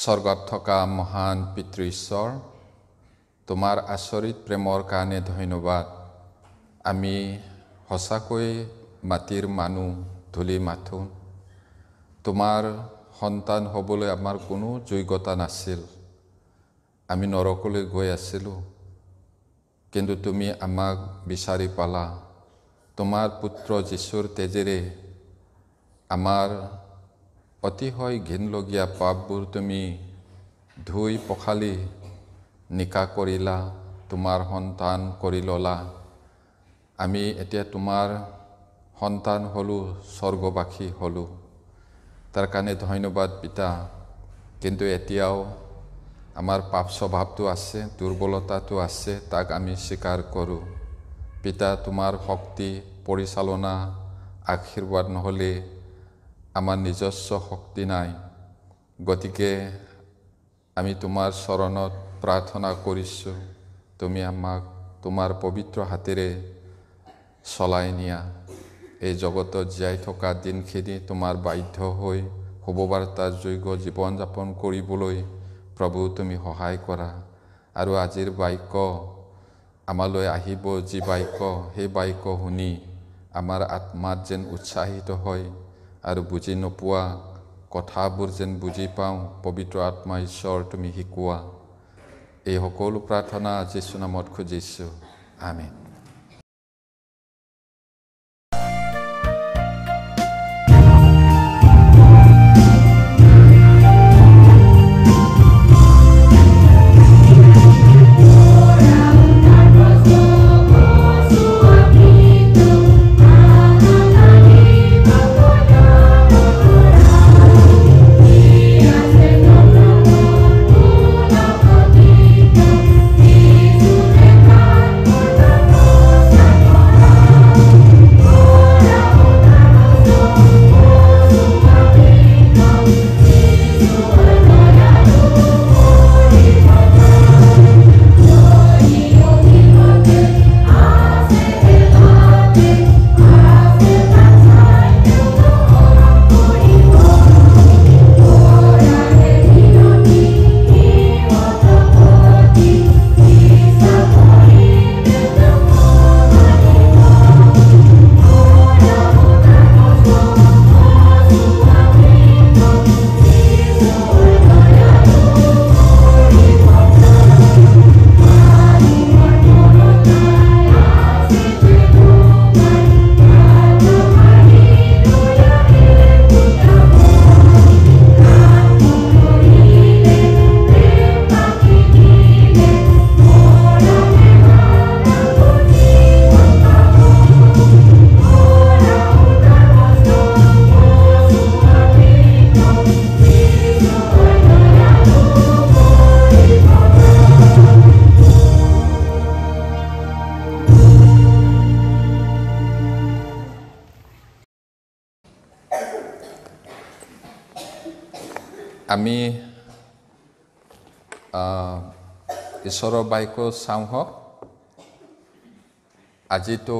স্বৰ্গত থকা মহান পিতৃ ঈশ্বৰ, তোমাৰ আচৰিত প্ৰেমৰ কাৰণে ধন্যবাদ। আমি সঁচাকৈ মাটিৰ মানুহ, ধূলি মাথো। তোমাৰ সন্তান হ'বলৈ আমাৰ কোনো যোগ্যতা নাছিল। আমি নৰকলৈ গৈ আছিলোঁ, কিন্তু তুমি আমাক বিচাৰি পালা। তোমাৰ পুত্ৰ যীশুৰ তেজেৰে আমাৰ অতিশয় ঘিনলগীয়া পাপবোৰ তুমি ধুই পখালি নিকা কৰিলা, তোমাৰ সন্তান কৰি ল'লা। আমি এতিয়া তোমাৰ সন্তান হ'লোঁ, স্বৰ্গবাসী হ'লোঁ। তাৰ কাৰণে ধন্যবাদ পিতা। কিন্তু এতিয়াও আমাৰ পাপ স্বভাৱটো আছে, দুৰ্বলতাটো আছে, তাক আমি স্বীকাৰ কৰোঁ। পিতা, তোমাৰ শক্তি, পৰিচালনা, আশীৰ্বাদ নহ'লে আমাৰ নিজস্ব শক্তি নাই। গতিকে আমি তোমাৰ চৰণত প্ৰাৰ্থনা কৰিছোঁ, তুমি আমাক তোমাৰ পবিত্ৰ হাতেৰে চলাই নিয়া। এই জগতত জীয়াই থকা দিনখিনি তোমাৰ বাধ্য হৈ শুভবাৰ্তাৰ যোগ্য জীৱন যাপন কৰিবলৈ প্ৰভু তুমি সহায় কৰা। আৰু আজিৰ বাক্য আমালৈ আহিব, যি বাক্য, সেই বাক্য শুনি আমাৰ আত্মাত যেন উৎসাহিত হয় আৰু বুজি নোপোৱা কথাবোৰ যেন বুজি পাওঁ। পবিত্ৰ আত্মা ঈশ্বৰ তুমি শিকোৱা। এই সকলো প্ৰাৰ্থনা যীশু নামত খুজিছোঁ, আমেন। আমি ঈশ্বৰৰ বাক্য চাওঁ হওক। আজিতো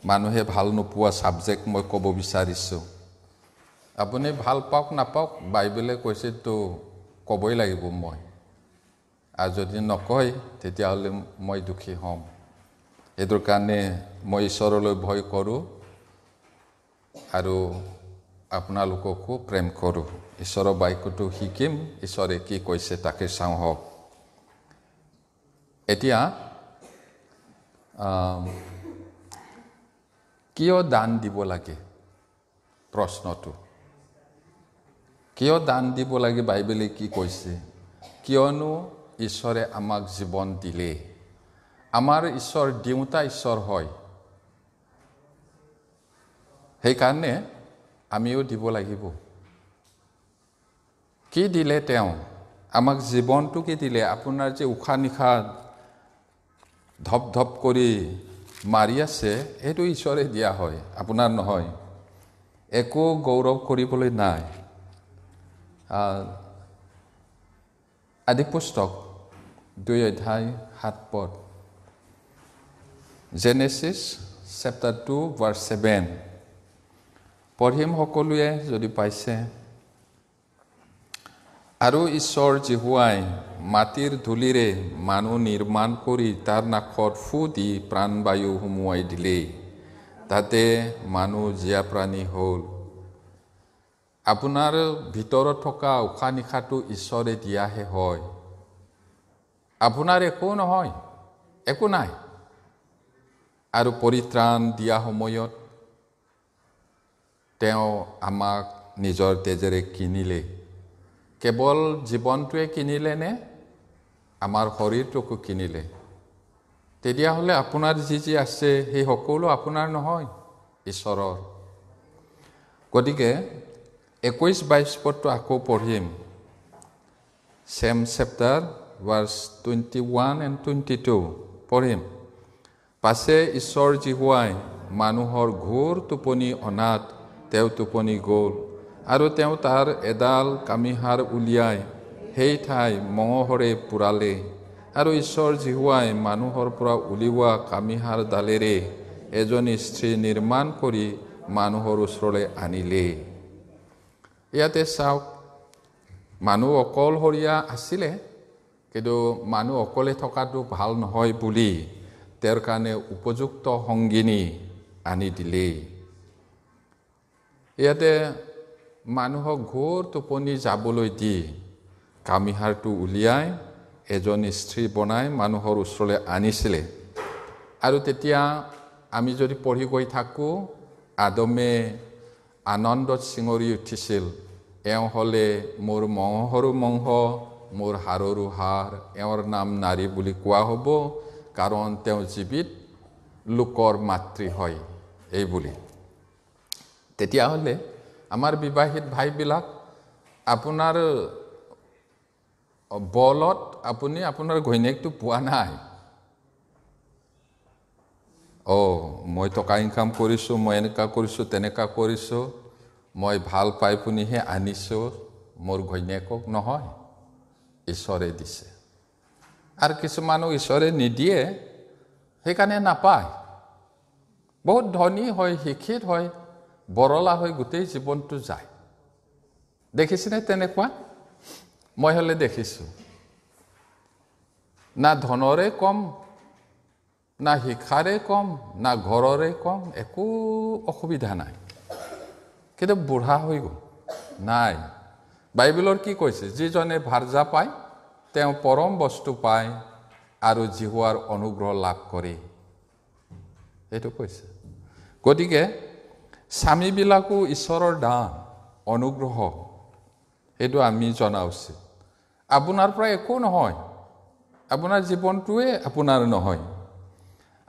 মানুহে ভাল নোপোৱা ছাবজেক্ট মই ক'ব বিচাৰিছোঁ। আপুনি ভাল পাওক নাপাওক, বাইবেলে কৈছেতো ক'বই লাগিব মই। আৰু যদি নকয় তেতিয়াহ'লে মই দুখী হ'ম। এইটোৰ কাৰণে মই ঈশ্বৰলৈ ভয় কৰোঁ আৰু আপোনালোককো প্ৰেম কৰোঁ। ঈশ্বৰৰ বাক্যটো শিকিম, ঈশ্বৰে কি কৈছে তাকে চাওঁ হওক। এতিয়া কিয় দান দিব লাগে? প্ৰশ্নটো কিয় দান দিব লাগে, বাইবেলে কি কৈছে? কিয়নো ঈশ্বৰে আমাক জীৱন দিলে। আমাৰ ঈশ্বৰ দিওঁতা ঈশ্বৰ হয়, সেইকাৰণে আমিও দিব লাগিব। কি দিলে তেওঁ? আমাক জীৱনটো কি দিলে? আপোনাৰ যে উশাহ নিশাহ ধপ ধপ কৰি মাৰি আছে, সেইটো ঈশ্বৰে দিয়া হয়, আপোনাৰ নহয়। একো গৌৰৱ কৰিবলৈ নাই। আদি পুস্তক 2 অধ্যায় 7 পদ, জেনেচিছ চেপ্টাৰ 2 ভাৰ্চ 7 পঢ়িম সকলোৱে যদি পাইছে। আৰু ঈশ্বৰ জিহুৱাই মাটিৰ ধূলিৰে মানুহ নিৰ্মাণ কৰি তাৰ নাকত ফু দি প্ৰাণবায়ু সুমুৱাই দিলে, তাতে মানুহ জীয়া প্ৰাণী হ'ল। আপোনাৰ ভিতৰত থকা উশাহ নিশাটো ঈশ্বৰে দিয়াহে হয়। আপোনাৰ একো নহয়, একো নাই। আৰু পৰিত্ৰাণ দিয়া সময়ত তেওঁ আমাক নিজৰ তেজেৰে কিনিলে। কেৱল জীৱনটোৱে কিনিলে নে আমাৰ শৰীৰটোকো কিনিলে? তেতিয়াহ'লে আপোনাৰ যি আছে সেই সকলো আপোনাৰ নহয়, ঈশ্বৰৰ। গতিকে 21-22 পদটো আকৌ পঢ়িম। Same chapter, verse 21 and 22 পঢ়িম। পাছে ঈশ্বৰ জিহুৱাই মানুহৰ ঘোৰ টোপনি অনাত তেওঁ টোপনি গ'ল, আৰু তেওঁ তাৰ এডাল কামিহাৰ উলিয়াই সেই ঠাই মঙহৰে পুৰালে, আৰু ঈশ্বৰ জিহুৱাই মানুহৰ পৰা উলিওৱা কামিহাৰডালেৰে এজনী স্ত্ৰী নিৰ্মাণ কৰি মানুহৰ ওচৰলৈ আনিলে। ইয়াতে চাওক, মানুহ অকলশৰীয়া আছিলে, কিন্তু মানুহ অকলে থকাটো ভাল নহয় বুলি তেওঁৰ কাৰণে উপযুক্ত সংগিনী আনি দিলে। ইয়াতে মানুহক ঘোৰ টোপনি যাবলৈ দি কামিহাৰটো উলিয়াই এজনী স্ত্ৰী বনাই মানুহৰ ওচৰলৈ আনিছিলে। আৰু তেতিয়া আমি যদি পঢ়ি গৈ থাকোঁ, আদমে আনন্দত চিঙৰি উঠিছিল, এওঁ হ'লে মোৰ মঙহৰো মঙহ, মোৰ হাড়ৰো হাড়, এওঁৰ নাম নাৰী বুলি কোৱা হ'ব, কাৰণ তেওঁ জীৱিত লোকৰ মাতৃ হয়, এই বুলি। তেতিয়াহ'লে আমাৰ বিবাহিত ভাইবিলাক, আপোনাৰ বলত আপুনি আপোনাৰ ঘৈণীয়েকটো পোৱা নাই। মই টকা ইনকাম কৰিছোঁ, মই এনেকুৱা কৰিছোঁ, তেনেকুৱা কৰিছোঁ, মই ভাল পাই শুনিহে আনিছোঁ মোৰ ঘৈণীয়েকক, নহয়, ঈশ্বৰে দিছে। আৰু কিছুমানক ঈশ্বৰে নিদিয়ে, সেইকাৰণে নাপায়। বহুত ধনী হয়, শিক্ষিত হয়, বৰলা হৈ গোটেই জীৱনটো যায়। দেখিছেনে তেনেকুৱা? মই হ'লে দেখিছোঁ। না ধনৰে কম, না শিক্ষাৰে কম, না ঘৰৰে কম, একো অসুবিধা নাই, কিন্তু বুঢ়া হৈ গ'ল, নাই। বাইবেলৰ কি কৈছে? যিজনে ভাৰ্যা পায় তেওঁ পৰম বস্তু পায় আৰু জিহুৱাৰ অনুগ্ৰহ লাভ কৰে, এইটো কৈছে। গতিকে স্বামীবিলাকো ঈশ্বৰৰ দান, অনুগ্ৰহ, সেইটো আমি জনা উচিত। আপোনাৰ পৰা একো নহয়, আপোনাৰ জীৱনটোৱে আপোনাৰ নহয়।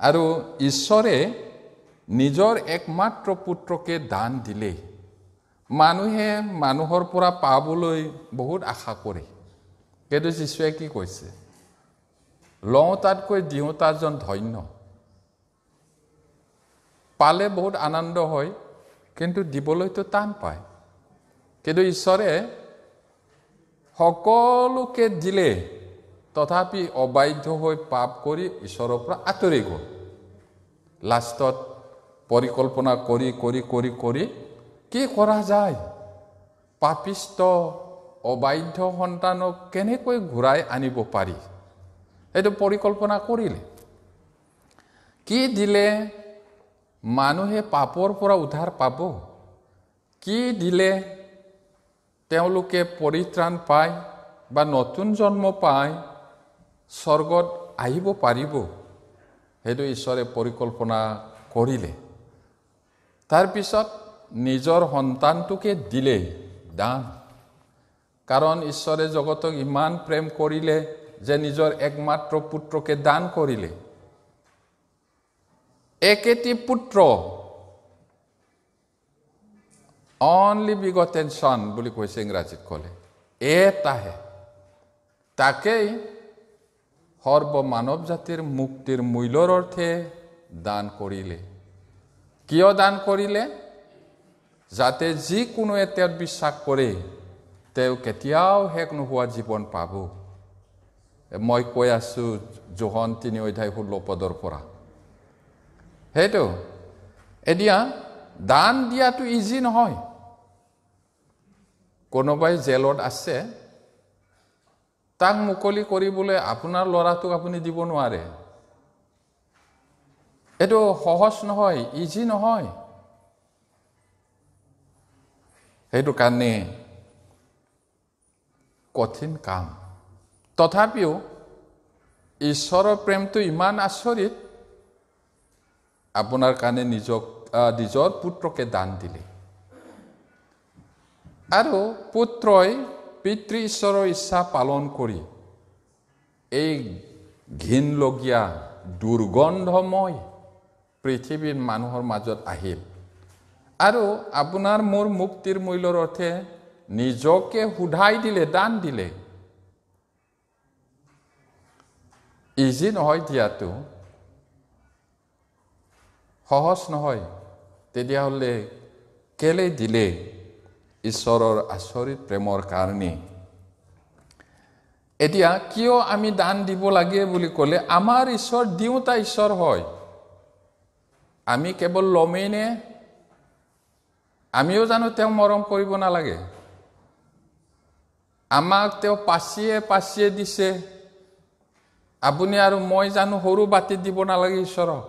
আৰু ঈশ্বৰে নিজৰ একমাত্ৰ পুত্ৰকে দান দিলে। মানুহে মানুহৰ পৰা পাবলৈ বহুত আশা কৰে, কিন্তু যীশুৱে কি কৈছে? লওঁতাতকৈ দিওঁতাজন ধন্য। পালে বহুত আনন্দ হয়, কিন্তু দিবলৈতো টান পায়। কিন্তু ঈশ্বৰে সকলোকে দিলে, তথাপি অবাধ্য হৈ পাপ কৰি ঈশ্বৰৰ পৰা আঁতৰি গ'ল। লাষ্টত পৰিকল্পনা কৰি কৰি কৰি কৰি কি কৰা যায়? পাপিষ্ট অবাধ্য সন্তানক কেনেকৈ ঘূৰাই আনিব পাৰি, এইটো পৰিকল্পনা কৰিলে। কি দিলে মানুহে পাপৰ পৰা উদ্ধাৰ পাব? কি দিলে তেওঁলোকে পৰিত্ৰাণ পায় বা নতুন জন্ম পায় স্বৰ্গত আহিব পাৰিব? সেইটো ঈশ্বৰে পৰিকল্পনা কৰিলে। তাৰপিছত নিজৰ সন্তানটোকে দিলে দান। কাৰণ ঈশ্বৰে জগতক ইমান প্ৰেম কৰিলে যে নিজৰ একমাত্ৰ পুত্ৰকে দান কৰিলে। একেটি পুত্ৰ, অনলি বিগটেন সন বুলি কৈছে ইংৰাজীত ক'লে, এটাহে, তাকেই সৰ্বমানৱ জাতিৰ মুক্তিৰ মূল্যৰ অৰ্থে দান কৰিলে। কিয় দান কৰিলে? যাতে যিকোনোৱে তেওঁত বিশ্বাস কৰে তেওঁ কেতিয়াও শেষ নোহোৱা জীৱন পাব। মই কৈ আছোঁ যোহন 3:16 পৰা। সেইটো এতিয়া দান দিয়াটো ইজি নহয়। কোনোবাই জেলত আছে, তাক মুকলি কৰিবলৈ আপোনাৰ ল'ৰাটোক আপুনি দিব নোৱাৰে। এইটো সহজ নহয়, ইজি নহয়। সেইটো কাৰণে কঠিন কাম। তথাপিও ঈশ্বৰৰ প্ৰেমটো ইমান আচৰিত, আপোনাৰ কাৰণে নিজৰ পুত্ৰকে দান দিলে। আৰু পুত্ৰই পিতৃ ঈশ্বৰৰ ইচ্ছা পালন কৰি এই ঘিনলগীয়া দুৰ্গন্ধময় পৃথিৱীৰ মানুহৰ মাজত আহিল আৰু আপোনাৰ মোৰ মুক্তিৰ মূল্যৰ অৰ্থে নিজকে শুধাই দিলে, দান দিলে। ইজি নহয়, দিয়াটো সহজ নহয়। তেতিয়াহ'লে কেলে দিলে? ঈশ্বৰৰ আচৰিত প্ৰেমৰ কাৰণে। এতিয়া কিয় আমি দান দিব লাগে বুলি ক'লে, আমাৰ ঈশ্বৰ দিওঁতা ঈশ্বৰ হয়। আমি কেৱল ল'মেই নে? আমিও জানো তেওঁ মৰম কৰিব নালাগে? আমাক তেওঁ পাচিয়ে দিছে। আপুনি আৰু মই জানো সৰু বাটিত দিব নালাগে ঈশ্বৰক?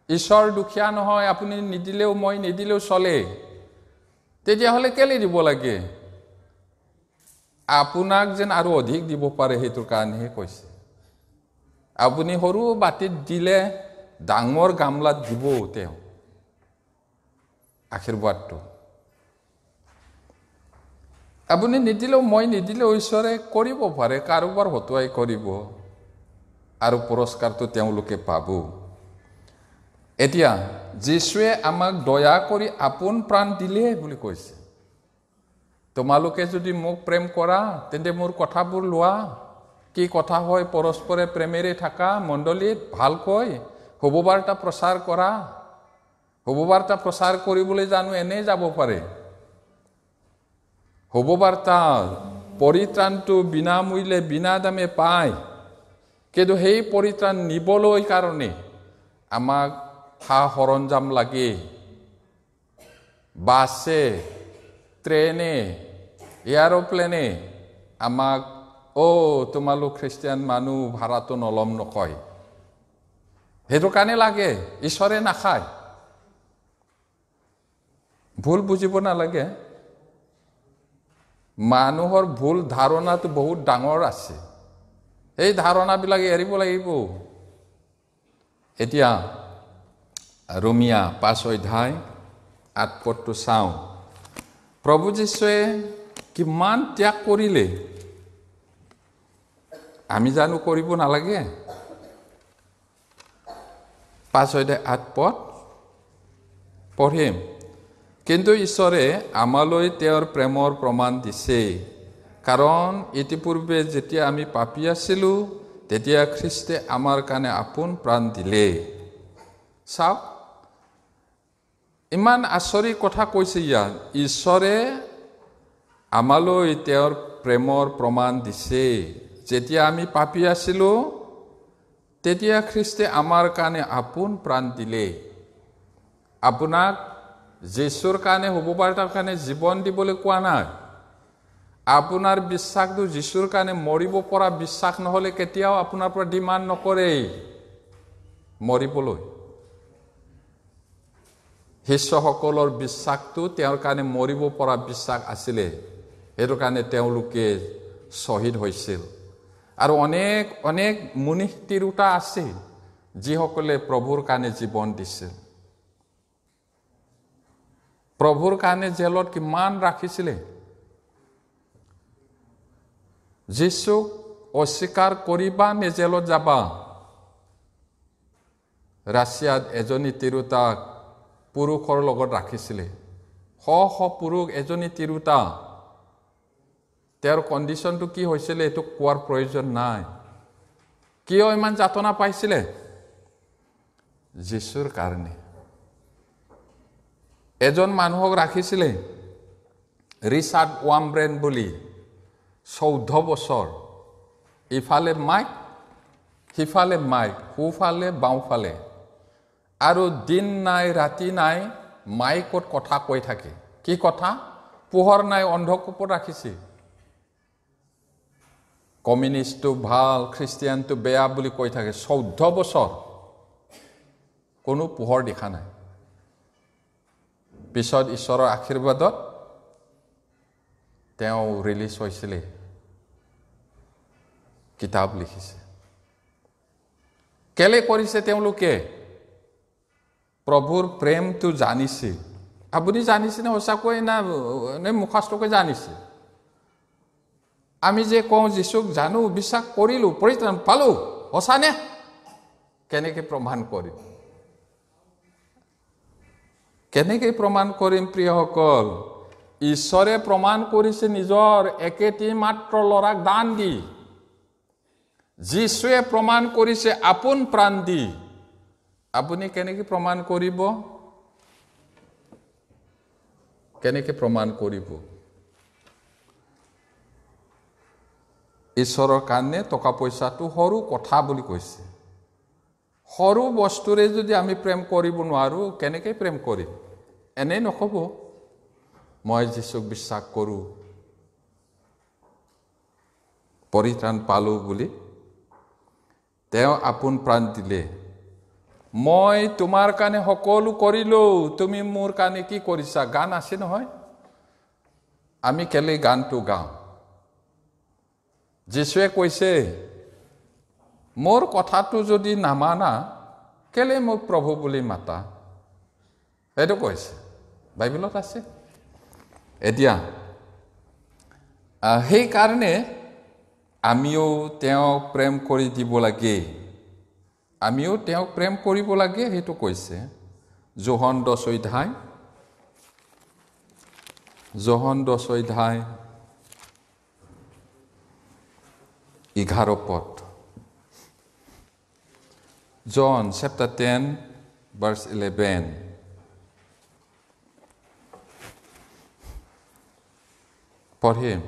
ঈশ্বৰ দুখীয়া নহয়, আপুনি নিদিলেও মই নিদিলেও চলে। তেতিয়াহ'লে কেলে দিব লাগে? আপোনাক যেন আৰু অধিক দিব পাৰে, সেইটোৰ কাৰণেহে কৈছে। আপুনি সৰু বাটিত দিলে ডাঙৰ গামলাত দিব তেওঁ আশীৰ্বাদটো। আপুনি নিদিলেও মই নিদিলেও ঈশ্বৰে কৰিব পাৰে, কাৰোবাৰ হতুৱাই কৰিব আৰু পুৰস্কাৰটো তেওঁলোকে পাব। এতিয়া যীশুৱে আমাক দয়া কৰি আপোন প্ৰাণ দিলে বুলি কৈছে। তোমালোকে যদি মোক প্ৰেম কৰা তেন্তে মোৰ কথাবোৰ লোৱা। কি কথা হয়? পৰস্পৰে প্ৰেমেৰে থাকা, মণ্ডলীত ভালকৈ শুভবাৰ্তা প্ৰচাৰ কৰা। শুভবাৰ্তা প্ৰচাৰ কৰিবলৈ জানো এনেই যাব পাৰে? শুভবাৰ্তা পৰিত্ৰাণটো বিনামূল্যে বিনা দামে পায়, কিন্তু সেই পৰিত্ৰাণ নিবলৈ কাৰণে আমাক সা সৰঞ্জাম লাগে। বাছে, ট্ৰেইনে, এয়াৰপ্লেনে আমাক তোমালোক খ্ৰীষ্টিয়ান মানুহ ভাড়াটো নলম নকয়। সেইটো কাৰণে লাগে, ঈশ্বৰে নাখায়। ভুল বুজিব নালাগে। মানুহৰ ভুল ধাৰণাটো বহুত ডাঙৰ আছে। এই ধাৰণাবিলাক এৰিব লাগিব। এতিয়া ৰোমিয়া 5 অধ্যায় 8 পদটো চাওঁ। প্ৰভু যীশুৱে কিমান ত্যাগ কৰিলে, আমি জানো কৰিব নালাগে? 5 অধ্যায় 8 পদ পঢ়িম। কিন্তু ঈশ্বৰে আমালৈ তেওঁৰ প্ৰেমৰ প্ৰমাণ দিছে, কাৰণ ইতিপূৰ্বে যেতিয়া আমি পাপী আছিলোঁ তেতিয়া খ্ৰীষ্টে আমাৰ কাৰণে আপোন প্ৰাণ দিলে। চাওক, ইমান আচৰিত কথা কৈছে ইয়াত। ঈশ্বৰে আমালৈ তেওঁৰ প্ৰেমৰ প্ৰমাণ দিছে। যেতিয়া আমি পাপী আছিলোঁ তেতিয়া খ্ৰীষ্টে আমাৰ কাৰণে আপোন প্ৰাণ দিলে। আপোনাক যীশুৰ কাৰণে, শুভবাৰ্তাৰ কাৰণে জীৱন দিবলৈ কোৱা নাই। আপোনাৰ বিশ্বাসটো যীশুৰ কাৰণে মৰিব পৰা বিশ্বাস নহ'লে কেতিয়াও আপোনাৰ পৰা ডিমাণ্ড নকৰে মৰিবলৈ। শিষ্যসকলৰ বিশ্বাসটো তেওঁৰ কাৰণে মৰিব পৰা বিশ্বাস আছিলে। সেইটো কাৰণে তেওঁলোকে শ্বহীদ হৈছিল। আৰু অনেক অনেক মুনি তিৰোতা আছিল যিসকলে প্ৰভুৰ কাৰণে জীৱন দিছিল। প্ৰভুৰ কাৰণে জেলত কিমান ৰাখিছিলে। যীশুক অস্বীকাৰ কৰিবা নে জেলত যাবা? ৰাছিয়াত এজনী তিৰোতাক পুৰুষৰ লগত ৰাখিছিলে। পুৰুষ, এজনী তিৰোতা। তেওঁৰ কণ্ডিশ্যনটো কি হৈছিলে এইটো কোৱাৰ প্ৰয়োজন নাই। কিয় ইমান যাতনা পাইছিলে? যীশুৰ কাৰণে। এজন মানুহক ৰাখিছিলে ৰিচাৰ্ড ৱামব্ৰেন বুলি, 14 বছৰ। ইফালে মাইক, সিফালে মাইক, সোঁফালে বাওঁফালে, আৰু দিন নাই ৰাতি নাই মাইকত কথা কৈ থাকে। কি কথা? পোহৰ নাই, অন্ধকূপত ৰাখিছে। কমিউনিষ্টটো ভাল খ্ৰীষ্টিয়ানটো বেয়া বুলি কৈ থাকে 14 বছৰ কোনো পোহৰ দেখা নাই পিছত ঈশ্বৰৰ আশীৰ্বাদত তেওঁ ৰিলিজ হৈছিলে কিতাপ লিখিছে কেলে কৰিছে তেওঁলোকে প্ৰভুৰ প্ৰেমটো জানিছে আপুনি জানিছে না সঁচাকৈ না মুখস্থকৈ জানিছে আমি যে কওঁ যীশুক জানো বিশ্বাস কৰিলো পৰিত্ৰাণ পালো সঁচানে কেনেকৈ প্ৰমাণ কৰিম কেনেকৈ প্ৰমাণ কৰিম প্ৰিয়সকল ঈশ্বৰে প্ৰমাণ কৰিছে নিজৰ একেটি মাত্ৰ ল'ৰাক দান দি যীশুৱে প্ৰমাণ কৰিছে আপোন প্ৰাণ দি আপুনি কেনেকৈ প্ৰমাণ কৰিব কেনেকৈ প্ৰমাণ কৰিব ঈশ্বৰৰ কাৰণে টকা পইচাটো সৰু কথা বুলি কৈছে সৰু বস্তুৰে যদি আমি প্ৰেম কৰিব নোৱাৰো কেনেকৈ প্ৰেম কৰিম এনে নকব মই যীশুক বিশ্বাস কৰো পৰিত্ৰাণ পালো বুলি তেওঁ আপোন প্ৰাণ দিলে মই তোমাৰ কাৰণে সকলো কৰিলো তুমি মোৰ কাৰণে কি কৰিছা গান আছে নহয় আমি কেলে গানটো গাওঁ যীশুৱে কৈছে মোৰ কথাটো যদি নামানা কেলে মোক প্ৰভু বুলি মাতা এইটো কৈছে বাইবেলত আছে এতিয়া সেই কাৰণে আমিও তেওঁক প্ৰেম কৰি দিব লাগে আমিও তেওঁক প্ৰেম কৰিব লাগে সেইটো কৈছে যোহন 10 অধ্যায় 11 পদ John chapter 10 verse 11 পঢ়িম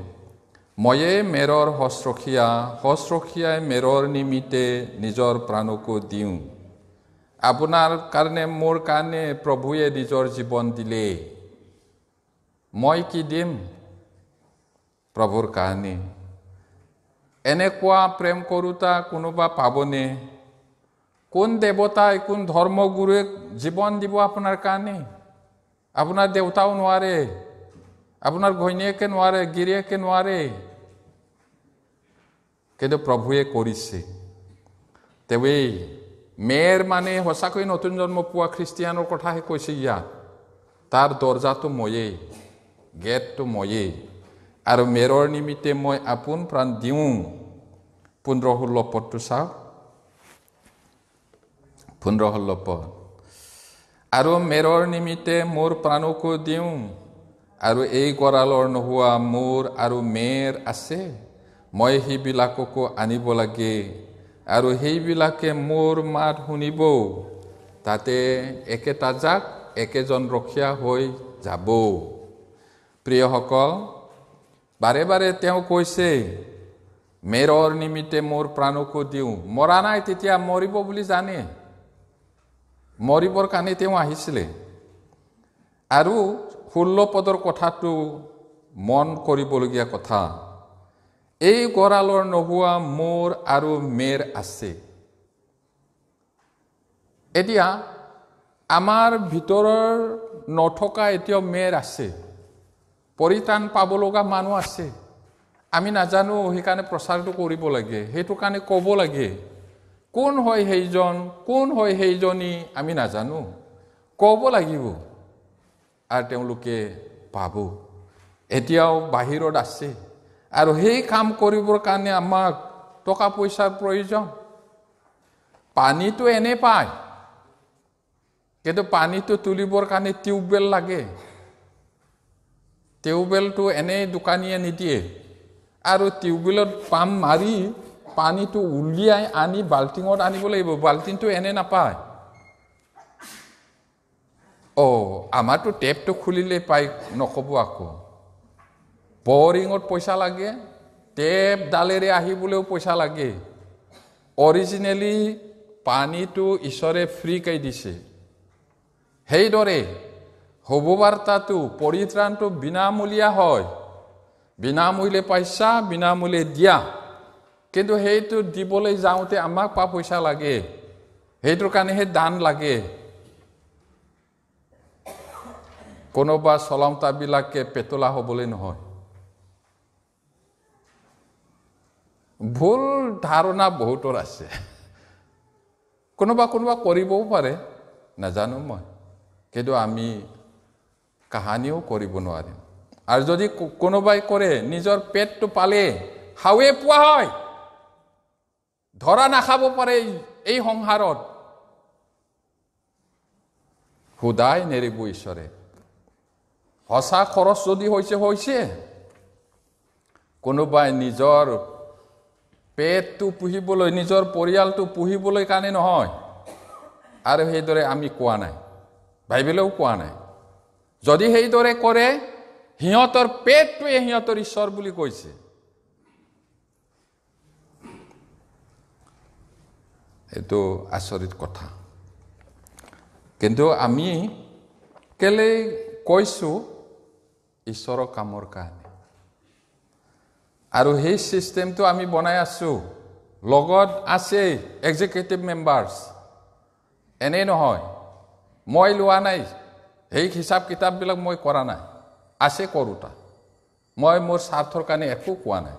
ময়ে মেৰৰ হস্ৰখীয়াই মেৰৰ নিমিত্তে নিজৰ প্ৰাণকো দিওঁ আপোনাৰ কাৰণে মোৰ কাৰণে প্ৰভুৱে নিজৰ জীৱন দিলে মই কি দিম প্ৰভুৰ কাৰণে এনেকুৱা প্ৰেম কৰোতা কোনোবা পাবনে কোন দেৱতাই কোন ধৰ্মগুৰুৱে জীৱন দিব আপোনাৰ কাৰণে আপোনাৰ দেউতাও নোৱাৰে আপোনাৰ ঘৈণীয়েকে নোৱাৰে গিৰিয়েকে নোৱাৰে কিন্তু প্ৰভুৱে কৰিছে তেৱেই মেৰ মানে সঁচাকৈ নতুন জন্ম পোৱা খ্ৰীষ্টিয়ানৰ কথাহে কৈছে ইয়াত তাৰ দৰজাটো ময়েই গেটটো ময়েই আৰু মেৰৰ নিমিত্তে মই আপোন প্ৰাণ দিওঁ 15-16 পদটো চাওক 15-16 পদ আৰু মেৰৰ নিমিত্তে মোৰ প্ৰাণকো দিওঁ আৰু এই গৰালৰ নোহোৱা মোৰ আৰু মেৰ আছে মই সেইবিলাককো আনিব লাগে আৰু সেইবিলাকে মোৰ মাত শুনিব তাতে একেটা জাক একেজন ৰখীয়া হৈ যাব প্ৰিয়সকল বাৰে বাৰে তেওঁ কৈছে মেৰৰ নিমিত্তে মোৰ প্ৰাণকো দিওঁ মৰা নাই তেতিয়া মৰিব বুলি জানে মৰিবৰ কাৰণে তেওঁ আহিছিলে আৰু 16 পদৰ কথাটো মন কৰিবলগীয়া কথা এই গৰালৰ নোহোৱা মোৰ আৰু মেৰ আছে এতিয়া আমাৰ ভিতৰৰ নথকা এতিয়াও মেৰ আছে পৰিত্ৰাণ পাব লগা মানুহ আছে আমি নাজানো সেইকাৰণে প্ৰচাৰটো কৰিব লাগে সেইটো কাৰণে ক'ব লাগে কোন হয় সেইজন কোন হয় সেইজনী আমি নাজানো ক'ব লাগিব আৰু তেওঁলোকে পাব এতিয়াও বাহিৰত আছে আৰু সেই কাম কৰিবৰ কাৰণে আমাক টকা পইচাৰ প্ৰয়োজন পানীটো এনে পায় কিন্তু পানীটো তুলিবৰ কাৰণে টিউবৱেল লাগে টিউবৱেলটো এনে দোকানীয়ে নিদিয়ে আৰু টিউবৱেলত পাম্প মাৰি পানীটো উলিয়াই আনি বাল্টিঙত আনিব লাগিব বাল্টিংটো এনে নাপায় আমাৰতো টেপটো খুলিলে পাই নক'ব আকৌ বৰিঙত পইচা লাগে টেপ ডালেৰে আহিবলৈও পইচা লাগে অৰিজিনেলি পানীটো ঈশ্বৰে ফ্ৰীকৈ দিছে সেইদৰে শুভবাৰ্তাটো পৰিত্ৰাণটো বিনামূলীয়া হয় বিনামূল্যে পইচা বিনামূল্যে দিয়া কিন্তু সেইটো দিবলৈ যাওঁতে আমাক পইচা লাগে, সেইটোৰ কাৰণেহে দান লাগে। কোনোবা চলাওঁতাবিলাকে পেতলা হ'বলৈ নহয়। ভুল ধাৰণা বহুতৰ আছে। কোনোবা কৰিবও পাৰে, নাজানো মই, কিন্তু আমি কাহানিও কৰিব নোৱাৰিম। আৰু যদি কোনোবাই কৰে, নিজৰ পেটটো পালে হাৱে পোৱা হয়, ধৰা নাখাব পাৰে এই সংসাৰত, সদায় নেৰিব ঈশ্বৰে। সঁচা খৰচ যদি হৈছে, কোনোবাই নিজৰ পেটটো পুহিবলৈ, নিজৰ পৰিয়ালটো পুহিবলৈ কাৰণে নহয়। আৰু সেইদৰে আমি কোৱা নাই, বাইবেলেও কোৱা নাই। যদি সেইদৰে কৰে, সিহঁতৰ পেটটোৱে সিহঁতৰ ঈশ্বৰ বুলি কৈছে। এইটো আচৰিত কথা। কিন্তু আমি কেলে কৈছো ঈশ্বৰৰ কামৰ কাৰণে। আৰু সেই চিষ্টেমটো আমি বনাই আছো, লগত আছে এক্সিকিউটিভ মেম্বাৰ্ছ। এনেই নহয়, মই লোৱা নাই, সেই হিচাপ কিতাপবিলাক মই কৰা নাই, আছে কৰোঁতা। মই মোৰ স্বাৰ্থৰ কাৰণে একো কোৱা নাই।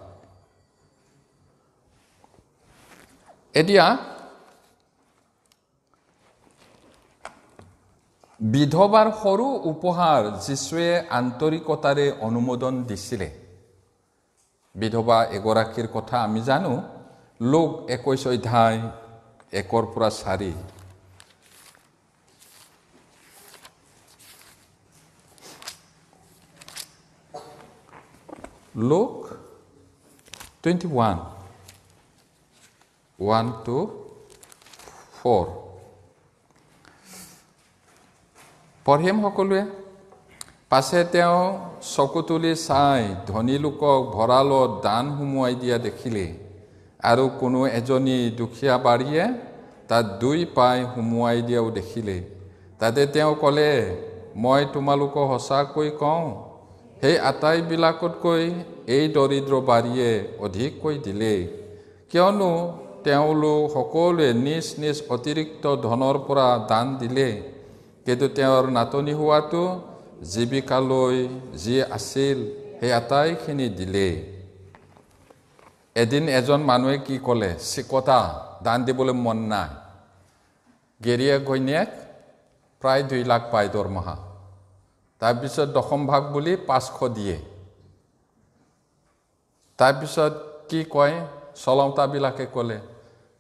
এতিয়া বিধৱাৰ সৰু উপহাৰ যীশুৱে আন্তৰিকতাৰে অনুমোদন দিছিলে। বিধৱা এগৰাকীৰ কথা আমি জানো, লোক 21 অধ্যায় 1-4। লোক 21, 1-4 পঢ়িম সকলোৱে। পাছে তেওঁ চকু তুলি চাই ধনী লোকক ভঁৰালত দান সুমুৱাই দিয়া দেখিলে, আৰু কোনো এজনী দুখীয়া বাৰীয়ে তাত 2 পাই সুমুৱাই দিয়াও দেখিলে। তাতে তেওঁ ক'লে, মই তোমালোকক সঁচাকৈ কওঁ, সেই আটাইবিলাকতকৈ এই দৰিদ্ৰ বাৰীয়ে অধিককৈ দিলে, কিয়নো তেওঁলোক সকলোৱে নিজ নিজ অতিৰিক্ত ধনৰ পৰা দান দিলে। কিন্তু তেওঁৰ নাটনি হোৱাটো জীৱিকালৈ যি আছিল সেই আটাইখিনি দিলে। এদিন এজন মানুহে কি ক'লে, চিকতা দান দিবলৈ মন নাই। গেৰিয়েক ঘৈণীয়েক প্ৰায় 2 লাখ পায় দৰমহা। তাৰপিছত দশম ভাগ বুলি 500 দিয়ে। তাৰপিছত কি কয়, চলাওঁতাবিলাকে ক'লে,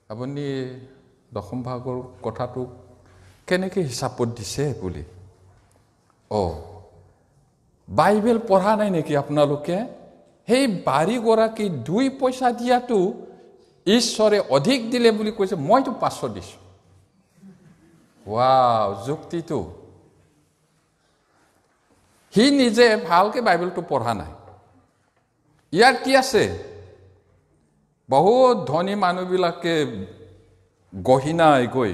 আপুনি দশম ভাগৰ কথাটো কেনেকৈ হিচাপত দিছে বুলি। বাইবেল পঢ়া নাই নেকি আপোনালোকে? সেই বাৰীগৰাকী 2 পইচা দিয়াটো ঈশ্বৰে অধিক দিলে বুলি কৈছে, মইতো 500 দিছো। যুক্তিটো। সি নিজে ভালকে বাইবেলটো পঢ়া নাই। ইয়াত কি আছে? বহুত ধনী মানুহবিলাকে গহিনাই গৈ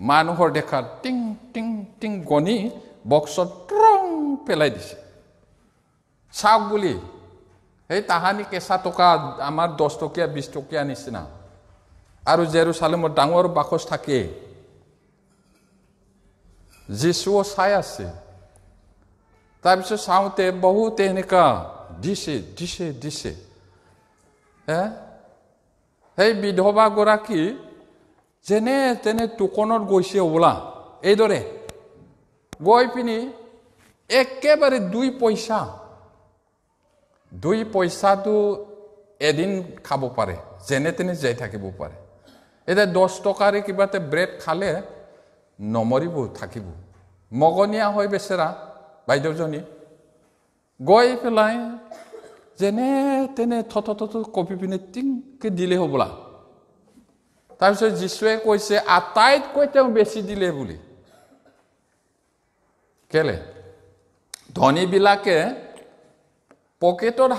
মানুহৰ দেখাত টিং টিং টিং গণি বক্সত ট্ৰং পেলাই দিছে, চাওক বুলি। সেই তাহানি কেঁচা টকা আমাৰ 10 টকীয়া 20 টকীয়া নিচিনা। আৰু জেৰুচালেমত ডাঙৰ বাকচ থাকে। যীশুও চাই আছে। তাৰপিছত চাওঁতে বহুতে এনেকুৱা দিছে। সেই বিধৱা গৰাকী যেনে তেনে টোকনত গৈছে ওলা, এইদৰে গৈ পিনি একেবাৰে 2 পইচা। 2 পইচাটো এদিন খাব পাৰে, যেনে তেনে যাই থাকিব পাৰে। এতিয়া 10 টকাৰে কিবা এটা ব্ৰেড খালে নমৰিব, থাকিব। মগনীয়া হয় বেচেৰা বাইদেউজনী। গৈ পেলাই যেনে তেনে থ কপি পিনে টিংকে দিলে হ'বলা। তাৰপিছত যীশুৱে কৈছে আটাইতকৈ তেওঁ বেছি দিলে বুলি। কেলে? ধনীবিলাকে পকেটত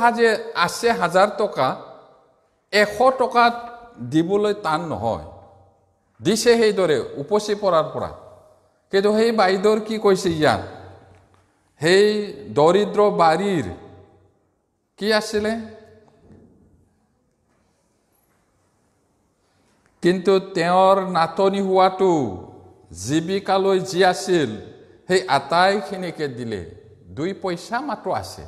আছে 1000 টকা, 100 টকাত দিবলৈ টান নহয়। দিছে সেইদৰে উপচি পৰাৰ পৰা। কিন্তু সেই বাইদেউৰ কি কৈছে ইয়াত, সেই দৰিদ্ৰ বাৰীৰ কি আছিলে, কিন্তু তেওঁৰ নাটনি হোৱাটো জীৱিকালৈ যি আছিল সেই আটাইখিনিকে দিলে। 2 পইচা মাত্ৰ আছে।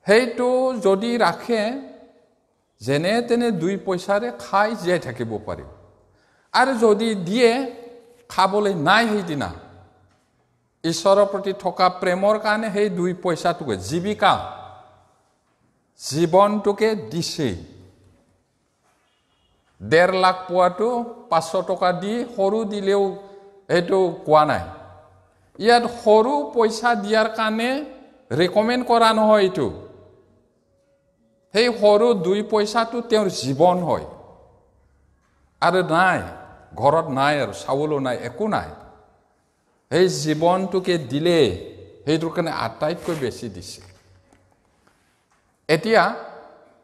সেইটো যদি ৰাখে যেনে তেনে 2 পইচাৰে খাই জীয়াই থাকিব পাৰি। আৰু যদি দিয়ে খাবলৈ নাই সেইদিনা ঈশ্বৰৰ প্ৰতি থকা প্ৰেমৰ কাৰণে সেই 2 পইচাটোকে জীৱিকা জীৱনটোকে দিছে। 1.5 লাখ পোৱাটো 500 টকা দি সৰু দিলেও এইটো কোৱা নাই। ইয়াত সৰু পইচা দিয়াৰ কাৰণে ৰেকমেণ্ড কৰা নহয়। এইটো সেই সৰু 2 পইচাটো তেওঁৰ জীৱন হয়। আৰু নাই ঘৰত নাই আৰু চাউলো নাই একো নাই। সেই জীৱনটোকে দিলে সেইটোৰ কাৰণে আটাইতকৈ বেছি দিছে। এতিয়া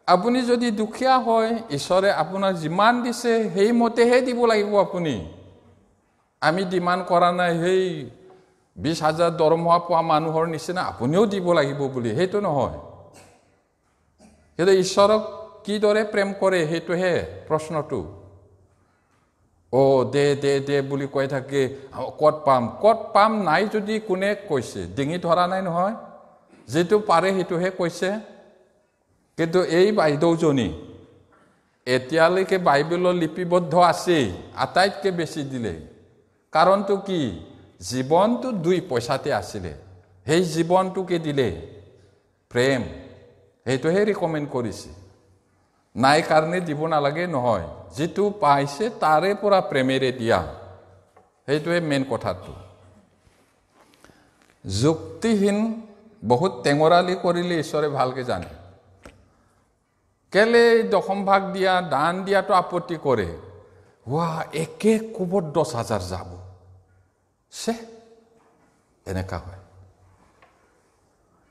আপুনি যদি দুখীয়া হয় ঈশ্বৰে আপোনাক যিমান দিছে সেইমতেহে দিব লাগিব আপুনি। আমি ডিমাণ্ড কৰা নাই সেই 20,000 দৰমহা পোৱা মানুহৰ নিচিনা আপুনিও দিব লাগিব বুলি, সেইটো নহয়। কিন্তু ঈশ্বৰক কিদৰে প্ৰেম কৰে সেইটোহে প্ৰশ্নটো। দে দে দে বুলি কৈ থাকে, ক'ত পাম নাই যদি কোনে কৈছে? ডিঙি ধৰা নাই নহয়, যিটো পাৰে সেইটোহে কৈছে। কিন্তু এই বাইদেউজনী এতিয়ালৈকে বাইবেলৰ লিপিবদ্ধ আছে, আটাইতকৈ বেছি দিলে। কাৰণটো কি? জীৱনটো 2 পইচাতে আছিলে, সেই জীৱনটোকে দিলে। প্ৰেম সেইটোহে ৰিকমেণ্ড কৰিছে। নাই কাৰণে দিব নালাগে নহয়, যিটো পাইছে তাৰে পৰা প্ৰেমেৰে দিয়া, সেইটোৱে মেইন কথাটো। যুক্তিহীন বহুত টেঙৰালি কৰিলে ঈশ্বৰে ভালকে জানে। কেলে 10ম ভাগ দিয়া দান দিয়াটো আপত্তি কৰে। একে কোবত 10,000 যাব এনেকা হয়।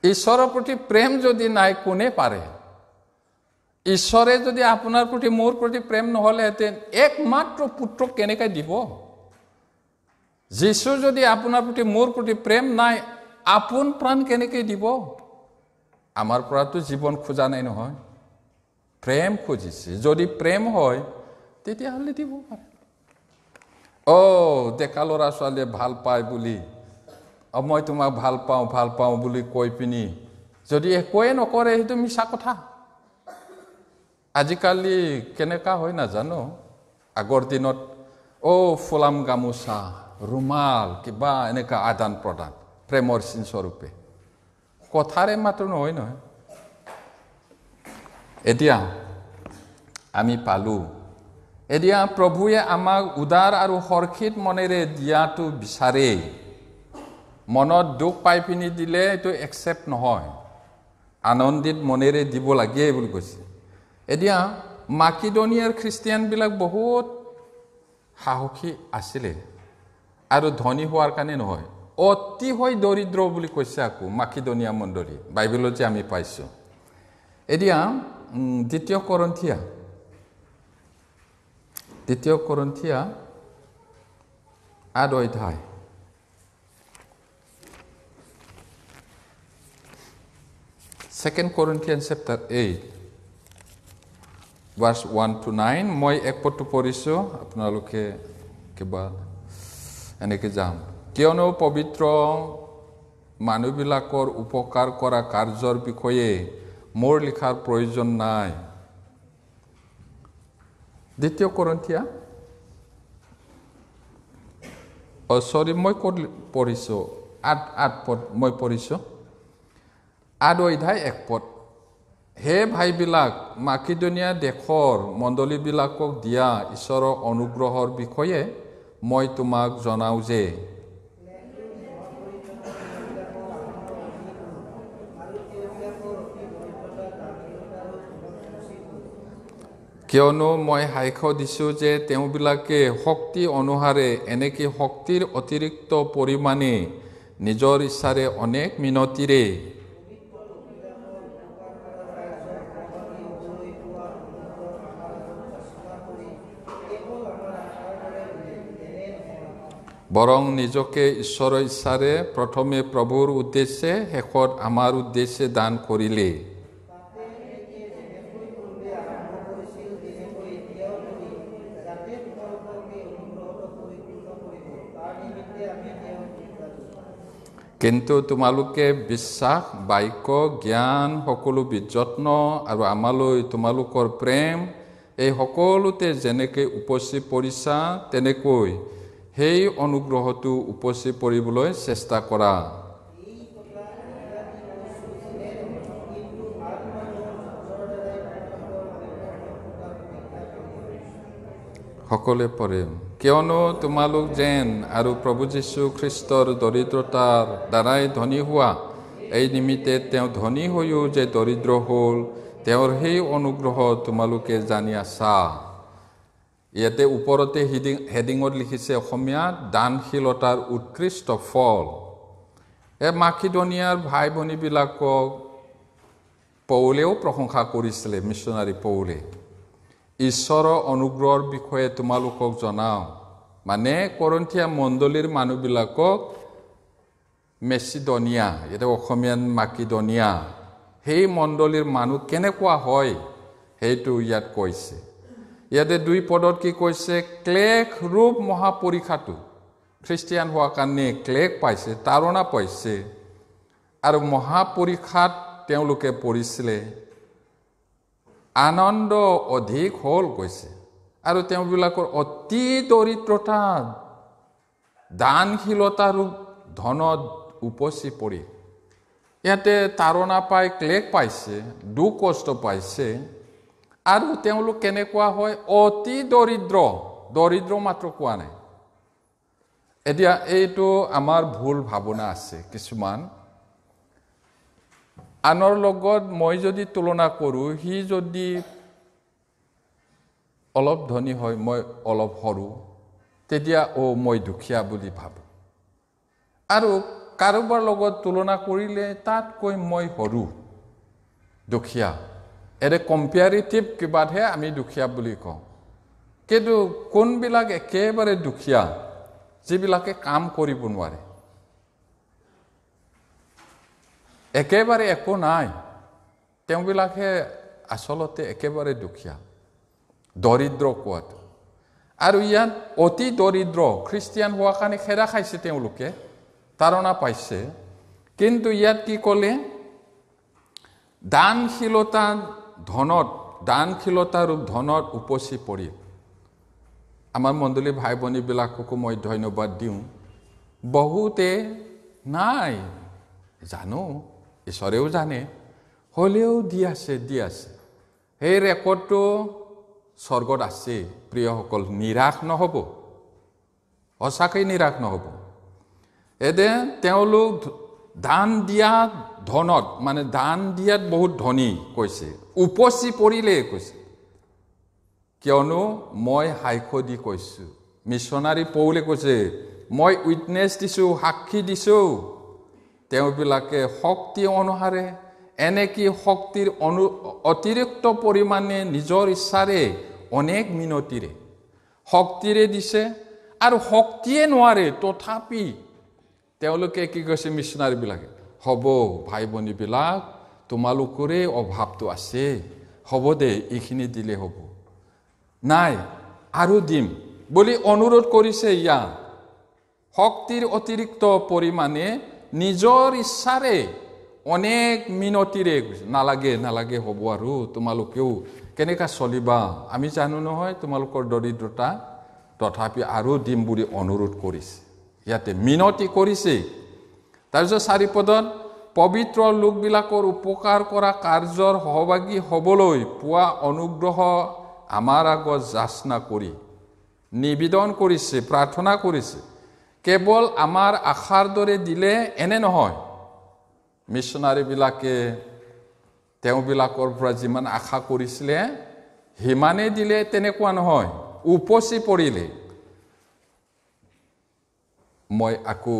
ঈশ্বৰৰ প্ৰতি প্ৰেম যদি নাই কোনে পাৰে? ঈশ্বৰে যদি আপোনাৰ প্ৰতি মোৰ প্ৰতি প্ৰেম নহ'লেহেঁতেন একমাত্ৰ পুত্ৰক কেনেকৈ দিব? যীশু যদি আপোনাৰ প্ৰতি মোৰ প্ৰতি প্ৰেম নাই আপোন প্ৰাণ কেনেকৈ দিব? আমাৰ পৰাতো জীৱন খোজা নাই নহয়, প্ৰেম খুজিছে। যদি প্ৰেম হয় তেতিয়াহ'লে দিব পাৰে। ডেকা ল'ৰা ছোৱালীয়ে ভাল পায় বুলি মই তোমাক ভাল পাওঁ বুলি কৈ পিনি যদি একোৱে নকৰে সেইটো মিছা কথা। আজিকালি কেনেকা হয় নাজানো, আগৰ দিনত ফুলাম গামোচা ৰুমাল কিবা এনেকা আদান প্ৰদান প্ৰেমৰ চিন স্বৰূপে, কথাৰে মাত্ৰ নহয়। এতিয়া আমি পালো। এতিয়া প্ৰভুৱে আমাক উদাৰ আৰু হৰ্ষিত মনেৰে দিয়াটো বিচাৰে। মনত দুখ পাই পিনি দিলে এইটো একচেপ্ট নহয়, আনন্দিত মনেৰে দিব লাগে বুলি কৈছে। এতিয়া মাকিদনিয়াৰ খ্ৰীষ্টিয়ানবিলাক বহুত সাহসী আছিলে, আৰু ধনী হোৱাৰ কাৰণে নহয়, অতিশয় দৰিদ্ৰ বুলি কৈছে আকৌ মাকিদনিয়া মণ্ডলী, বাইবেলত যে আমি পাইছোঁ। এতিয়া 2 Korinthiয়া 8 অধ্যায় 2 Corinthians chapter 8 verse 1 to 9 মই এক পদটো পঢ়িছোঁ, আপোনালোকে কিবা এনেকৈ যাম। কিয়নো পবিত্ৰ মানুহবিলাকৰ উপকাৰ কৰা কাৰ্যৰ বিষয়ে মোৰ লিখাৰ প্ৰয়োজন নাই। 2 Corinthians মই ক'ত পঢ়িছোঁ? 8 পদ মই পঢ়িছোঁ, 8 অধ্যায় 1 পদ। হে ভাইবিলাক, মাকিদনিয়া দেশৰ মণ্ডলীবিলাকক দিয়া ঈশ্বৰৰ অনুগ্ৰহৰ বিষয়ে মই তোমাক জনাওঁ যে কিয়নো মই সাক্ষ্য দিছোঁ যে তেওঁবিলাকে শক্তি অনুসাৰে এনেকৈ শক্তিৰ অতিৰিক্ত পৰিমাণে নিজৰ ইচ্ছাৰে অনেক মিনতিৰে বৰং নিজকে ঈশ্বৰৰ ইচ্ছাৰে প্ৰথমে প্ৰভুৰ উদ্দেশ্যে শেষত আমাৰ উদ্দেশ্যে দান কৰিলে। কিন্তু তোমালোকে বিশ্বাস, বাক্য, জ্ঞান, সকলো বিযত্ন আৰু আমালৈ তোমালোকৰ প্ৰেম এই সকলোতে যেনেকৈ উপচি পৰিছা তেনেকৈ সেই অনুগ্ৰহটো উপচি পৰিবলৈ চেষ্টা কৰা। সকলোৱে পঢ়ে। কিয়নো তোমালোক যেন আৰু প্ৰভু যীশু খ্ৰীষ্টৰ দৰিদ্ৰতাৰ দ্বাৰাই ধনী হোৱা, এই নিমিত্তে তেওঁ ধনী হৈও যে দৰিদ্ৰ হ'ল, তেওঁৰ সেই অনুগ্ৰহ তোমালোকে জানি আছা। ইয়াতে ওপৰতে হেডিঙত লিখিছে অসমীয়াত, দানশীলতাৰ উৎকৃষ্ট ফল। মাকিদনিয়াৰ ভাই ভনীবিলাকক পৌলেও প্ৰশংসা কৰিছিলে, মিছনাৰী পৌলে। ঈশ্বৰৰ অনুগ্ৰহৰ বিষয়ে তোমালোকক জনাওঁ, মানে কৰিন্থিয়া মণ্ডলীৰ মানুহবিলাকক মেচিডনিয়া, এটা অসমীয়াত মাকিদনিয়া, সেই মণ্ডলীৰ মানুহ কেনেকুৱা হয় সেইটো ইয়াত কৈছে। ইয়াতে 2 পদত কি কৈছে? ক্লেশ ৰূপ মহাপৰীক্ষাটো খ্ৰীষ্টিয়ান হোৱাৰ কাৰণে ক্লেশ পাইছে, তাৰণা পাইছে, আৰু মহাপৰীক্ষাত তেওঁলোকে পৰিছিলে। আনন্দ অধিক হ'ল কৈছে, আৰু তেওঁবিলাকৰ অতি দৰিদ্ৰতা দানশীলতাৰ ধনত উপচি পৰি। ইয়াতে তাৰণা পাই ক্লেশ পাইছে, দুখ কষ্ট পাইছে, আৰু তেওঁলোক কেনেকুৱা হয়? অতি দৰিদ্ৰ। দৰিদ্ৰ মাত্ৰ কোৱা নাই। এতিয়া এইটো আমাৰ ভুল ভাৱনা আছে কিছুমান। আনৰ লগত মই যদি তুলনা কৰোঁ, সি যদি অলপ ধনী হয়, মই অলপ সৰু, তেতিয়া মই দুখীয়া বুলি ভাবোঁ। আৰু কাৰোবাৰ লগত তুলনা কৰিলে তাতকৈ মই সৰু, দুখীয়া। এটা কম্পেয়াৰিটিভ কিবাতহে আমি দুখীয়া বুলি কওঁ। কিন্তু কোনবিলাক একেবাৰে দুখীয়া? যিবিলাকে কাম কৰিব নোৱাৰে, একেবাৰে একো নাই, তেওঁবিলাকে আচলতে একেবাৰে দুখীয়া, দৰিদ্ৰ কোৱাটো। আৰু ইয়াত অতি দৰিদ্ৰ, খ্ৰীষ্টিয়ান হোৱাৰ কাৰণে খেদা খাইছে, তেওঁলোকে তাৰণা পাইছে। কিন্তু ইয়াত কি ক'লে? দানশীলতাৰ ধনত উপচি পৰি। আমাৰ মণ্ডলী ভাই ভনীবিলাককো মই ধন্যবাদ দিওঁ। বহুতে নাই, জানো, ঈশ্বৰেও জানে, হ'লেও দি আছে। সেই ৰেকৰ্ডটো স্বৰ্গত আছে প্ৰিয়সকল, নিৰাশ নহ'ব, সঁচাকৈ নিৰাশ নহ'ব। তেওঁলোক দান দিয়া ধনত, মানে দান দিয়াত বহুত ধনী কৈছে, উপচি পৰিলে কৈছে। কিয়নো মই সাক্ষ্য দি কৈছোঁ, মিছনাৰী পৌলে কৈছে, মই উইটনেছ দিছোঁ, সাক্ষী দিছোঁ, তেওঁবিলাকে শক্তি অনুসাৰে, এনেকি শক্তিৰ অতিৰিক্ত পৰিমাণে নিজৰ ইচ্ছাৰে অনেক মিনতিৰে শক্তিৰে দিছে, আৰু শক্তিয়ে নোৱাৰে তথাপি তেওঁলোকে কি কৈছে? মিছনাৰীবিলাকে, হ'ব ভাই ভনীবিলাক, তোমালোকৰে অভাৱটো আছে, হ'ব দে, এইখিনি দিলে হ'ব, নাই আৰু দিম বুলি অনুৰোধ কৰিছে। ইয়াত শক্তিৰ অতিৰিক্ত পৰিমাণে নিজৰ ইচ্ছাৰে অনেক মিনতিৰে নালাগে হ'ব, আৰু তোমালোকেও কেনেকৈ চলিবা, আমি জানো নহয় তোমালোকৰ দৰিদ্ৰতা, তথাপি আৰু দিম বুলি অনুৰোধ কৰিছে। ইয়াতে মিনতি কৰিছে। তাৰপিছত 4 পদত, পবিত্ৰ লোকবিলাকৰ উপকাৰ কৰা কাৰ্যৰ সহভাগী হ'বলৈ পোৱা অনুগ্ৰহ আমাৰ আগত যাচনা কৰি নিবেদন কৰিছে, প্ৰাৰ্থনা কৰিছে। কেৱল আমাৰ আশাৰ দৰে দিলে এনে নহয়। মিছনাৰীবিলাকে তেওঁবিলাকৰ পৰা যিমান আশা কৰিছিলে সিমানে দিলে, তেনেকুৱা নহয়, উপচি পৰিলে। মই আকৌ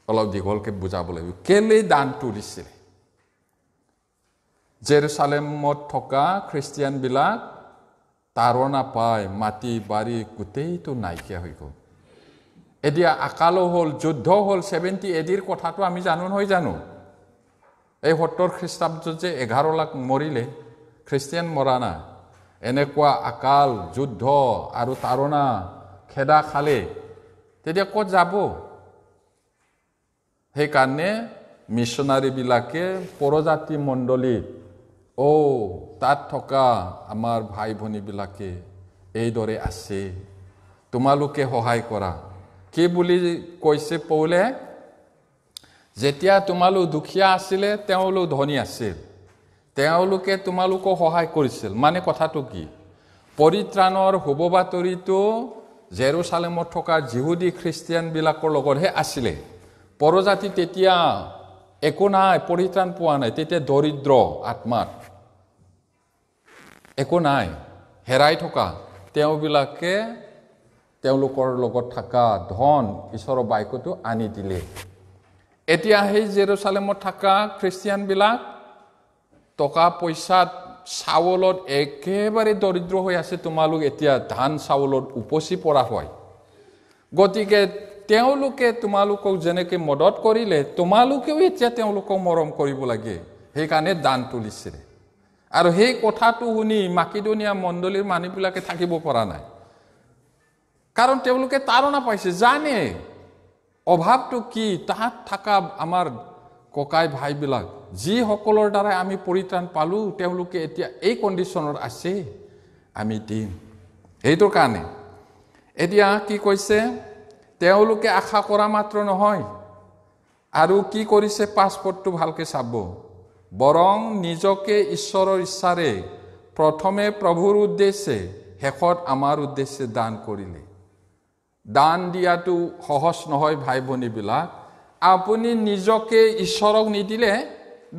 অলপ দীঘলকৈ বুজাব লাগিব, কেলে দানটো দিছিলে। জেৰুচালেমত থকা খ্ৰীষ্টিয়ানবিলাক তাৰণা পায়, মাটি বাৰী গোটেইটো নাইকিয়া হৈ গ'ল। এতিয়া আকালো হ'ল, যুদ্ধ হ'ল, 70 AD কথাটো আমি জানো নহয় জানো? এই 70 খ্ৰীষ্টাব্দত যে 11 লাখ মৰিলে, খ্ৰীষ্টিয়ান মৰা নাই। এনেকুৱা আকাল, যুদ্ধ আৰু তাৰণা খেদা খালে, তেতিয়া ক'ত যাব? সেইকাৰণে মিছনাৰীবিলাকে পৰজাতি মণ্ডলীত তাত থকা আমাৰ ভাই ভনীবিলাকে এইদৰে আছে, তোমালোকে সহায় কৰা। কি বুলি কৈছে পৌলে? যেতিয়া তোমালোক দুখীয়া আছিলে তেওঁলোক ধনী আছিল, তেওঁলোকে তোমালোকক সহায় কৰিছিল। মানে কথাটো কি? পৰিত্ৰাণৰ শুভবাতৰিটো জেৰুচালেমত থকা যিহুদী খ্ৰীষ্টিয়ানবিলাকৰ লগতহে আছিলে। পৰজাতি তেতিয়া একো নাই, পৰিত্ৰাণ পোৱা নাই, তেতিয়া দৰিদ্ৰ আত্মাত একো নাই, হেৰাই থকা তেওঁবিলাকে তেওঁলোকৰ লগত থকা ধন ঈশ্বৰৰ বাক্যটো আনি দিলে। এতিয়া সেই জেৰুচালেমত থকা খ্ৰীষ্টিয়ানবিলাক টকা পইচাত চাউলত একেবাৰে দৰিদ্ৰ হৈ আছে। তোমালোক এতিয়া ধান চাউলত উপচি পৰা হয়। গতিকে তেওঁলোকে তোমালোকক যেনেকৈ মদত কৰিলে, তোমালোকেও এতিয়া তেওঁলোকক মৰম কৰিব লাগে। সেইকাৰণে দান তুলিছিলে। আৰু সেই কথাটো শুনি মাকিদনিয়া মণ্ডলীৰ মানুহবিলাকে থাকিব পৰা নাই। কাৰণ তেওঁলোকে তাৰণা পাইছে, জানে অভাৱটো কি। তাত থকা আমাৰ ককাই ভাইবিলাক যিসকলৰ দ্বাৰা আমি পৰিত্ৰাণ পালোঁ, তেওঁলোকে এতিয়া এই কণ্ডিশ্যনত আছে, আমি দিম। সেইটোৰ কাৰণে এতিয়া কি কৈছে? তেওঁলোকে আশা কৰা মাত্ৰ নহয়, আৰু কি কৰিছে? 5 পদটো ভালকৈ চাব। বৰং নিজকে ঈশ্বৰৰ ইচ্ছাৰে প্ৰথমে প্ৰভুৰ উদ্দেশ্যে, শেষত আমাৰ উদ্দেশ্যে দান কৰিলে। দান দিয়াটো সহজ নহয় ভাই ভনীবিলাক। আপুনি নিজকে ঈশ্বৰক নিদিলে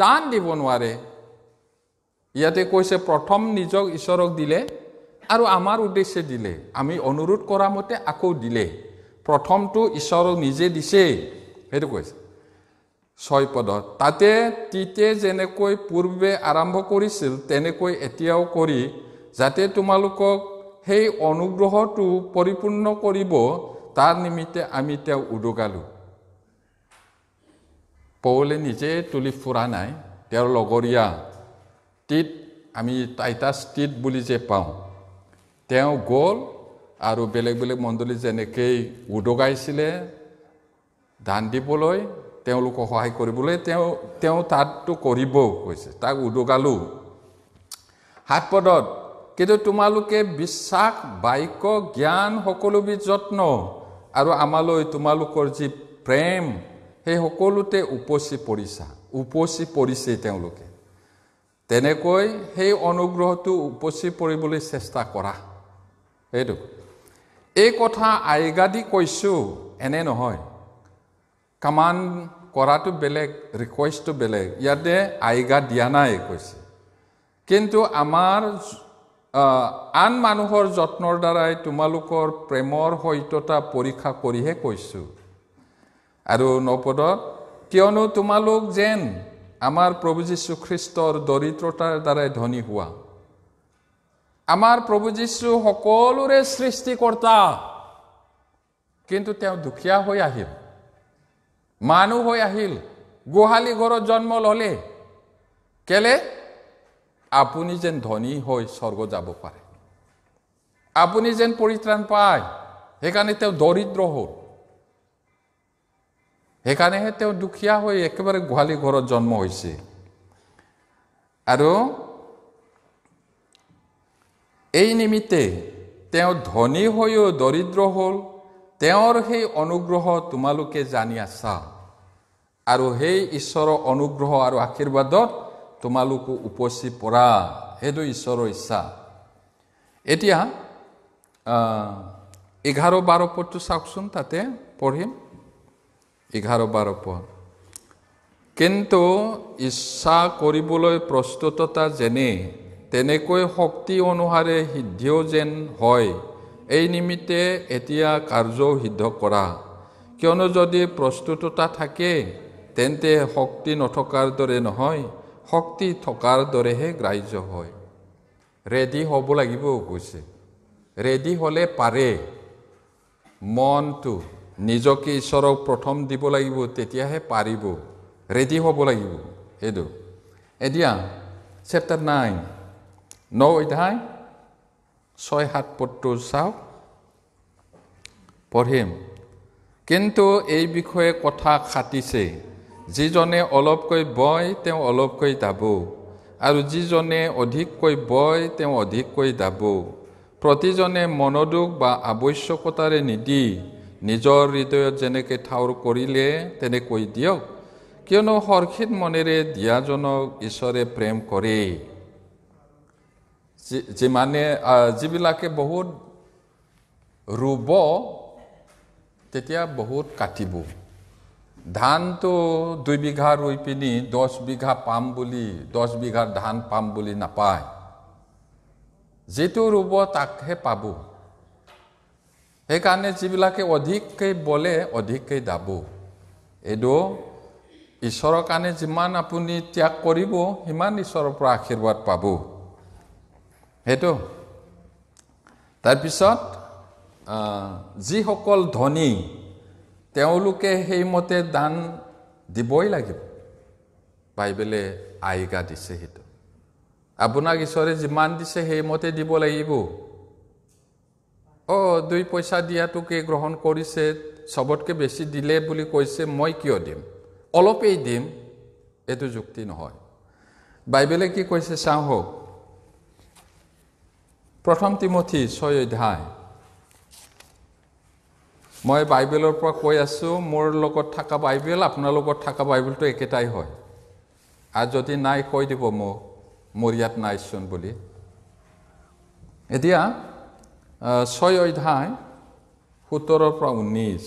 দান দিব নোৱাৰে। ইয়াতে কৈছে প্ৰথম নিজক ঈশ্বৰক দিলে আৰু আমাৰ উদ্দেশ্যে দিলে। আমি অনুৰোধ কৰা মতে আকৌ দিলে। প্ৰথমটো ঈশ্বৰক নিজে দিছে, সেইটো কৈছে 6 পদত। তাতে তিতে যেনেকৈ পূৰ্বে আৰম্ভ কৰিছিল তেনেকৈ এতিয়াও কৰি, যাতে তোমালোকক সেই অনুগ্ৰহটো পৰিপূৰ্ণ কৰিব, তাৰ নিমিত্তে আমি তেওঁক উদগালোঁ। পৌলে নিজে তুলি ফুৰা নাই, তেওঁৰ লগৰীয়া টিট, আমি টাইটাছ টিট বুলি যে পাওঁ, তেওঁ গ'ল আৰু বেলেগ বেলেগ মণ্ডলী যেনেকৈ উদগাইছিলে দান দিবলৈ, তেওঁলোকক সহায় কৰিবলৈ, তেওঁ তাতটো কৰিব কৈছে, তাক উদগালোঁ। 7 পদত, কিন্তু তোমালোকে বিশ্বাস, বাক্য, জ্ঞান, সকলোবিধ যত্ন আৰু আমালৈ তোমালোকৰ যি প্ৰেম, সেই সকলোতে উপচি পৰিছে তেওঁলোকে। তেনেকৈ সেই অনুগ্ৰহটো উপচি পৰিবলৈ চেষ্টা কৰা। সেইটো এই কথা আইগা দি কৈছোঁ, এনে নহয়। কামাণ্ড কৰাটো বেলেগ, ৰিকুৱেষ্টটো বেলেগ। ইয়াতে আইগা দিয়া নাই কৈছে, কিন্তু আমাৰ আন মানুহৰ যত্নৰ দ্বাৰাই তোমালোকৰ প্ৰেমৰ সত্যতা পৰীক্ষা কৰিহে কৈছোঁ। আৰু 9 পদত, কিয়নো তোমালোক যেন আমাৰ প্ৰভু যীশু খ্ৰীষ্টৰ দৰিদ্ৰতাৰ দ্বাৰাই ধনী হোৱা। আমাৰ প্ৰভু যীশু সকলোৰে সৃষ্টিকৰ্তা, কিন্তু তেওঁ দুখীয়া হৈ আহিল, মানুহ হৈ আহিল, গোহালি ঘৰত জন্ম ল'লে। কেলে? আপুনি যেন ধনী হৈ স্বৰ্গ যাব পাৰে, আপুনি যেন পৰিত্ৰাণ পায়। সেইকাৰণে তেওঁ দৰিদ্ৰ হ'ল, সেইকাৰণেহে তেওঁ দুখীয়া হৈ একেবাৰে গোহালি ঘৰত জন্ম হৈছে। আৰু এই নিমিত্তে তেওঁ ধনী হৈও দৰিদ্ৰ হ'ল। তেওঁৰ সেই অনুগ্ৰহ তোমালোকে জানি আছা, আৰু সেই ঈশ্বৰৰ অনুগ্ৰহ আৰু আশীৰ্বাদত তোমালোকো উপচি পৰা, সেইটো ঈশ্বৰৰ ইচ্ছা। এতিয়া 11-12 পদটো চাওকচোন, তাতে পঢ়িম। 11-12 পদ। কিন্তু ইচ্ছা কৰিবলৈ প্ৰস্তুততা যেনে, তেনেকৈ শক্তি অনুসাৰে সিদ্ধিও যেন হয়, এই নিমিত্তে এতিয়া কাৰ্যও সিদ্ধ কৰা। কিয়নো যদি প্ৰস্তুততা থাকে, তেন্তে শক্তি নথকাৰ দৰে নহয়, শক্তি থকাৰ দৰেহে গ্ৰাহ্য হয়। ৰেডি হ'ব লাগিব কৈছে। ৰেডি হ'লে পাৰে। মনটো নিজকে ঈশ্বৰক প্ৰথম দিব লাগিব, তেতিয়াহে পাৰিব। ৰেডি হ'ব লাগিব সেইটো। এতিয়া চেপ্টাৰ 9 অধ্যায় 6-7 পদটো চাওক, পঢ়িম। কিন্তু এই বিষয়ে কথা খাটিছে, যিজনে অলপকৈ বয় তেওঁ অলপকৈ দাব, আৰু যিজনে অধিককৈ বয় তেওঁ অধিককৈ দাব। প্ৰতিজনে মনোযোগ বা আৱশ্যকতাৰে নিদি নিজৰ হৃদয়ত যেনেকৈ ঠাউৰ কৰিলে তেনেকৈ দিয়ক, কিয়নো হৰ্ষিত মনেৰে দিয়াজনক ঈশ্বৰে প্ৰেম কৰে। যিবিলাকে বহুত ৰুব তেতিয়া বহুত কাটিব। ধানটো 2 বিঘা ৰুই পিনি 10 বিঘা পাম বুলি 10 বিঘা ধান পাম বুলি নাপায়। যিটো ৰুব তাকহে পাব। সেইকাৰণে যিবিলাকে অধিককৈ বলে অধিককৈ দাব। এইটো ঈশ্বৰৰ কাৰণে যিমান আপুনি ত্যাগ কৰিব সিমান ঈশ্বৰৰ পৰা আশীৰ্বাদ পাব। সেইটো তাৰপিছত যিসকল ধনী তেওঁলোকে সেইমতে দান দিবই লাগিব। বাইবেলে আজ্ঞা দিছে সেইটো। আপোনাক ঈশ্বৰে যিমান দিছে সেইমতে দিব লাগিব। 2 পইচা দিয়াটোকে গ্ৰহণ কৰিছে, চবতকৈ বেছি দিলে বুলি কৈছে, মই কিয় দিম, অলপেই দিম, এইটো যুক্তি নহয়। বাইবেলে কি কৈছে চাওঁ, 1 তিমোথী 6 অধ্যায়। মই বাইবেলৰ পৰা কৈ আছোঁ, মোৰ লগত থকা বাইবেল আপোনাৰ লগত থকা বাইবেলটো একেটাই হয়। আৰু যদি নাই কৈ দিব মোক, মোৰ ইয়াত নাইচোন বুলি। এতিয়া 6 অধ্যায় 17 পৰা 19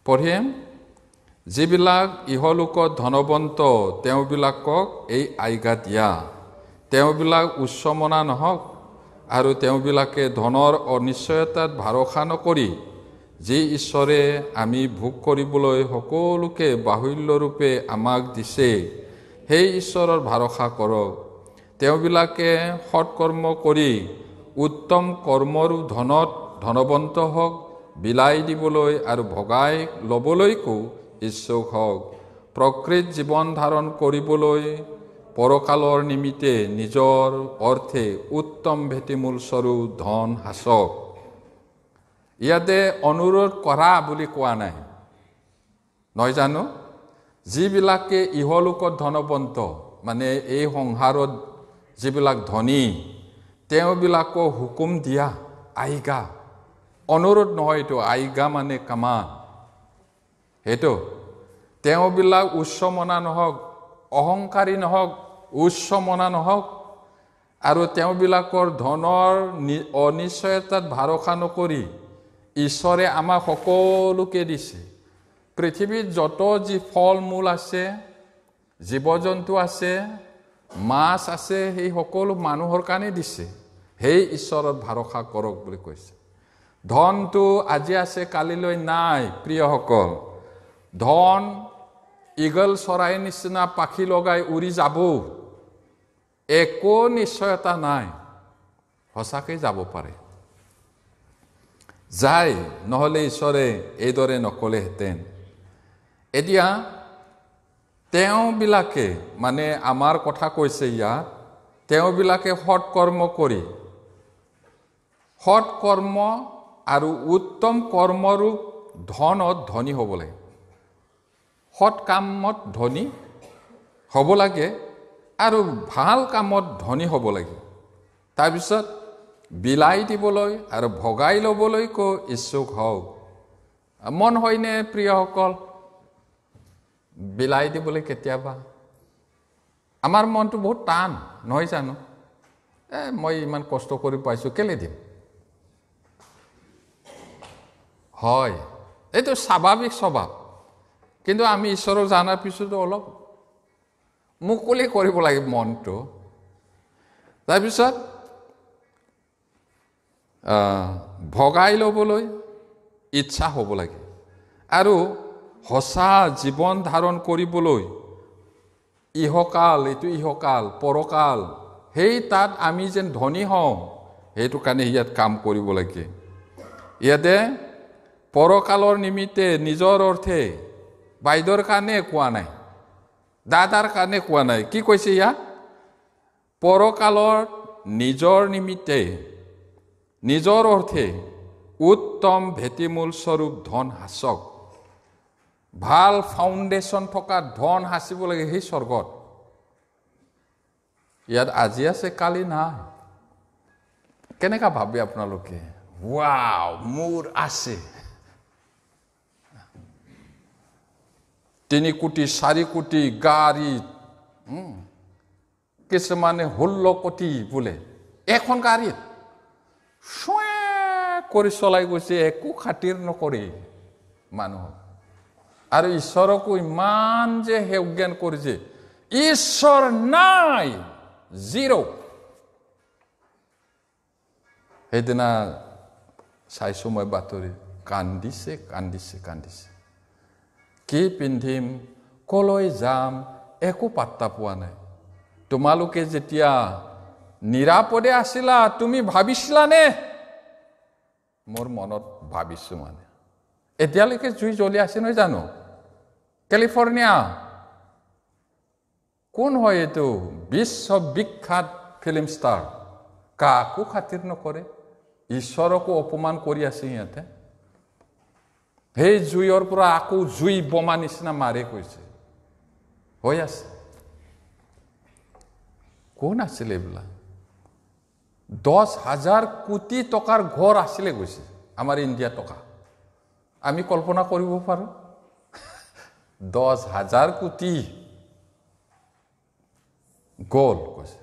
পঢ়িম। যিবিলাক ইহলোকত ধনৱন্ত তেওঁবিলাকক এই আজ্ঞা দিয়া, তেওঁবিলাক উচ্চমনা নহওক, আৰু তেওঁবিলাকে ধনৰ অনিশ্চয়তাত ভৰসা নকৰি যি ঈশ্বৰে আমি ভোগ কৰিবলৈ সকলোকে বাহুল্যৰূপে আমাক দিছে সেই ঈশ্বৰৰ ভৰসা কৰক। তেওঁবিলাকে সৎকৰ্ম কৰি উত্তম কৰ্মৰ ধনৱন্ত হওক, বিলাই দিবলৈ আৰু ভগাই ল'বলৈকো ইচ্ছুক হওক। প্ৰকৃত জীৱন ধাৰণ কৰিবলৈ পৰকালৰ নিমিত্তে নিজৰ অৰ্থে উত্তম ভেটিমূল স্বৰূপ ধন সাঁচক। ইয়াতে অনুৰোধ কৰা বুলি কোৱা নাই, নহয় জানো? যিবিলাকে ইহলোকত ধনৱন্ত, মানে এই সংসাৰত যিবিলাক ধনী, তেওঁবিলাকক হুকুম দিয়া, আজ্ঞা, অনুৰোধ নহয় এইটো, আজ্ঞা মানে কামান। সেইটো তেওঁবিলাক উচ্চমনা নহওক, অহংকাৰী নহওক, উচ্চমনা নহওক, আৰু তেওঁবিলাকৰ ধনৰ অনিশ্চয়তাত ভৰসা নকৰি ঈশ্বৰে আমাক সকলোকে দিছে। পৃথিৱীত যত যি ফল মূল আছে, জীৱ জন্তু আছে, মাছ আছে, সেই সকলো মানুহৰ কাৰণে দিছে। সেই ঈশ্বৰৰ ভৰসা কৰক বুলি কৈছে। ধনটো আজি আছে কালিলৈ নাই। প্ৰিয়সকল, ধন ঈগল চৰাইৰ নিচিনা পাখি লগাই উৰি যাব, একো নিশ্চয়তা নাই। সঁচাকৈ যাব পাৰে, যায়, নহ'লে ঈশ্বৰে এইদৰে নকলেহেঁতেন। এতিয়া তেওঁবিলাকে, মানে আমাৰ কথা কৈছে ইয়াত, তেওঁবিলাকে সৎকৰ্ম কৰি, সৎকৰ্ম আৰু উত্তম কৰ্মৰো ধনত ধনী হ'ব লাগে। সৎ কামত ধনী হ'ব লাগে আৰু ভাল কামত ধনী হ'ব লাগে। তাৰপিছত বিলাই দিবলৈ আৰু ভগাই ল'বলৈকো ইচ্ছুক হওক। মন হয়নে প্ৰিয়সকল বিলাই দিবলৈ? কেতিয়াবা আমাৰ মনটো বহুত টান, নহয় জানো? মই ইমান কষ্ট কৰি পাইছোঁ, কেলে দিম? হয়, এইটো স্বাভাৱিক স্বভাৱ। কিন্তু আমি ঈশ্বৰক জনাৰ পিছতো অলপ মুকলি কৰিব লাগে মনটো। তাৰপিছত ভগাই ল'বলৈ ইচ্ছা হ'ব লাগে, আৰু সঁচা জীৱন ধাৰণ কৰিবলৈ ইহকাল, এইটো ইহকাল, পৰকাল, সেই তাত আমি যেন ধনী হওঁ, সেইটো কাৰণে ইয়াত কাম কৰিব লাগে। ইয়াতে পৰকালৰ নিমিত্তে নিজৰ অৰ্থে, বাইদেউৰ কাৰণে কোৱা নাই, দাদাৰ কাৰণে কোৱা নাই। কি কৈছে ইয়াত? পৰকালৰ নিজৰ নিমিত্তে, নিজৰ অৰ্থে উত্তম ভেটিমূল স্বৰূপ ধন সাঁচক ভাল ফাউণ্ডেশ্যন থকা ধন সাঁচিব লাগে সেই স্বৰ্গত ইয়াত আজি আছে কালি নাই কেনেকা ভাবে আপোনালোকে ৱাও মোৰ আছে 3 কোটি 4 কোটি গাড়ী কিছুমানে 16 কোটি বোলে এখন গাড়ীত কৰি চলাই গৈছে একো খাতিৰ নকৰে মানুহ আৰু ঈশ্বৰকো ইমান যে হেজ্ঞান কৰিছে ঈশ্বৰ নাই জিৰো সেইদিনা চাইছো মই বাতৰি কান্দিছে কি পিন্ধিম কলৈ যাম একো পাত্তা পোৱা নাই তোমালোকে যেতিয়া নিৰাপদে আছিলা তুমি ভাবিছিলানে মোৰ মনত ভাবিছো মানে এতিয়ালৈকে জুই জ্বলি আছে নহয় জানো কেলিফৰ্ণিয়া কোন হয় এইটো বিশ্ববিখ্যাত ফিল্ম ষ্টাৰ কাকো খাতিৰ নকৰে ঈশ্বৰকো অপমান কৰি আছে ইয়াতে সেই জুইৰ পৰা আকৌ জুই বোমা নিচিনা মাৰে কৈছে হৈ আছে কোন আছিল এইবিলাক 10,000 কোটি টকাৰ ঘৰ আছিলে গৈছে আমাৰ ইণ্ডিয়া টকা আমি কল্পনা কৰিব পাৰো 10,000 কোটি গ'ল কৈছে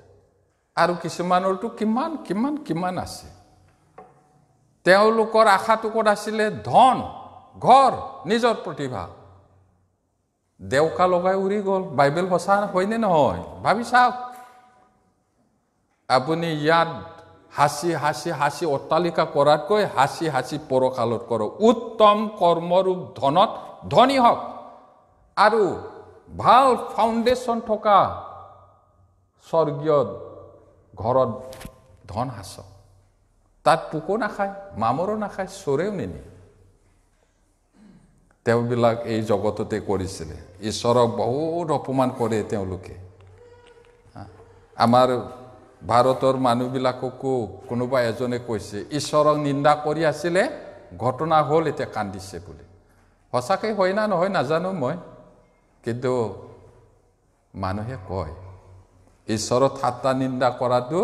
আৰু কিছুমানৰটো কিমান আছে তেওঁলোকৰ আশাটো ক'ত আছিলে ধন ঘৰ নিজৰ প্ৰতিভা দেউকা লগাই উৰি গ'ল বাইবেল সঁচা হয়নে নহয় ভাবি চাওক আপুনি ইয়াত হাসি অট্টালিকা কৰাতকৈ হাসি পৰকালত কৰক উত্তম কৰ্মৰূপ ধনত ধনী হওক আৰু ভাল ফাউণ্ডেশ্যন থকা স্বৰ্গীয় ঘৰত ধন সাঁচক তাত পোকো নাখায় মামৰো নাখায় চোৰেও নিনিয়ে তেওঁবিলাক এই জগততে কৰিছিলে ঈশ্বৰক বহুত অপমান কৰে তেওঁলোকে আমাৰ ভাৰতৰ মানুহবিলাককো কোনোবা এজনে কৈছে ঈশ্বৰক নিন্দা কৰি আছিলে ঘটনা হ'ল এতিয়া কান্দিছে বুলি সঁচাকৈ হয় না নহয় নাজানো মই কিন্তু মানুহে কয় ঈশ্বৰৰ ঠাট্টা নিন্দা কৰাটো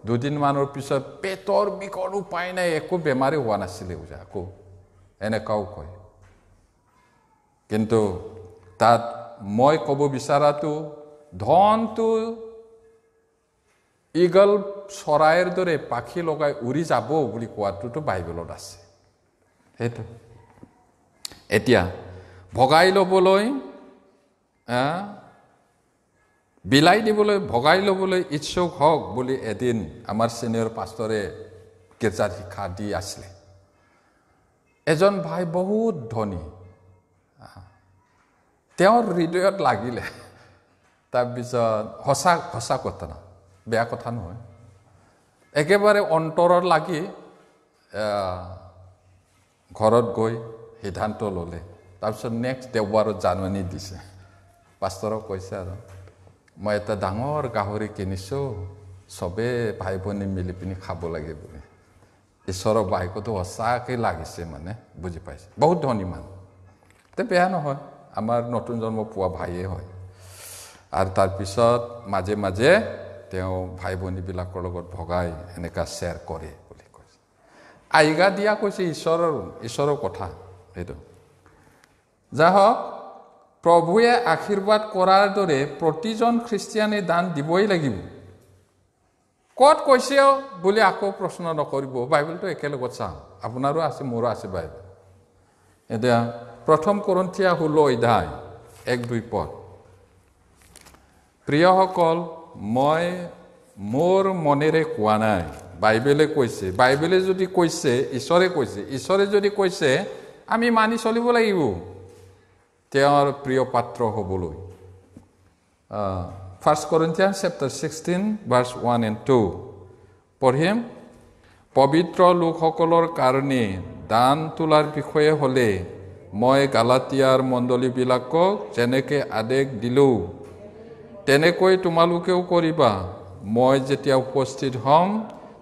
দুদিনমানৰ পিছত পেটৰ বিষৰ উপায় নাই একো বেমাৰে হোৱা নাছিলে আকৌ এনেকাও কয় কিন্তু তাত মই ক'ব বিচাৰাটো ধনটো ইগল চৰাইৰ দৰে পাখি লগাই উৰি যাব বুলি কোৱাটোতো বাইবেলত আছে সেইটো এতিয়া ভগাই ল'বলৈ বিলাই দিবলৈ ভগাই ল'বলৈ ইচ্ছুক হওক বুলি এদিন আমাৰ সিনিয়ৰ পাষ্টৰে গীৰ্জাৰ শিক্ষা দি আছিলে এজন ভাই বহুত ধনী তেওঁৰ হৃদয়ত লাগিলে তাৰপিছত সঁচা কথা না বেয়া কথা নহয় একেবাৰে অন্তৰত লাগি ঘৰত গৈ সিদ্ধান্ত ল'লে তাৰপিছত নেক্সট দেওবাৰত জাননী দিছে পাষ্টৰক কৈছে আৰু মই এটা ডাঙৰ গাহৰি কিনিছোঁ চবে ভাই ভনী মিলি পিনি খাব লাগে বুলি ঈশ্বৰৰ বাক্যটো সঁচাকৈ লাগিছে মানে বুজি পাইছে বহুত ধনী মানুহ তে বেয়া নহয় আমাৰ নতুন জন্ম পোৱা ভাইয়ে হয় আৰু তাৰপিছত মাজে মাজে তেওঁ ভাই ভনীবিলাকৰ লগত ভগাই এনেকা শ্বেয়াৰ কৰে বুলি কৈছে আইগা দিয়া কৈছে ঈশ্বৰৰ কথা সেইটো যাহক প্ৰভুৱে আশীৰ্বাদ কৰাৰ দৰে প্ৰতিজন খ্ৰীষ্টিয়ানে দান দিবই লাগিব ক'ত কৈছে বুলি আকৌ প্ৰশ্ন নকৰিব বাইবেলটো একেলগত চাওঁ আপোনাৰো আছে মোৰো আছে বাইবেল এতিয়া প্ৰথম কৰিন্থিয়া 16 অধ্যায় 1-2 পদ প্ৰিয়সকল মই মোৰ মনেৰে কোৱা নাই বাইবেলে কৈছে বাইবেলে যদি কৈছে ঈশ্বৰে যদি কৈছে আমি মানি চলিব লাগিব তেওঁৰ প্ৰিয় পাত্ৰ হ'বলৈ 1 Corinthians chapter 16 verse 1 and 2 পঢ়িম পবিত্ৰ লোকসকলৰ কাৰণে দান তোলাৰ বিষয়ে হ'লে মই গালাতিয়াৰ মণ্ডলীবিলাকক যেনেকৈ আদেশ দিলোঁ তেনেকৈ তোমালোকেও কৰিবা মই যেতিয়া উপস্থিত হ'ম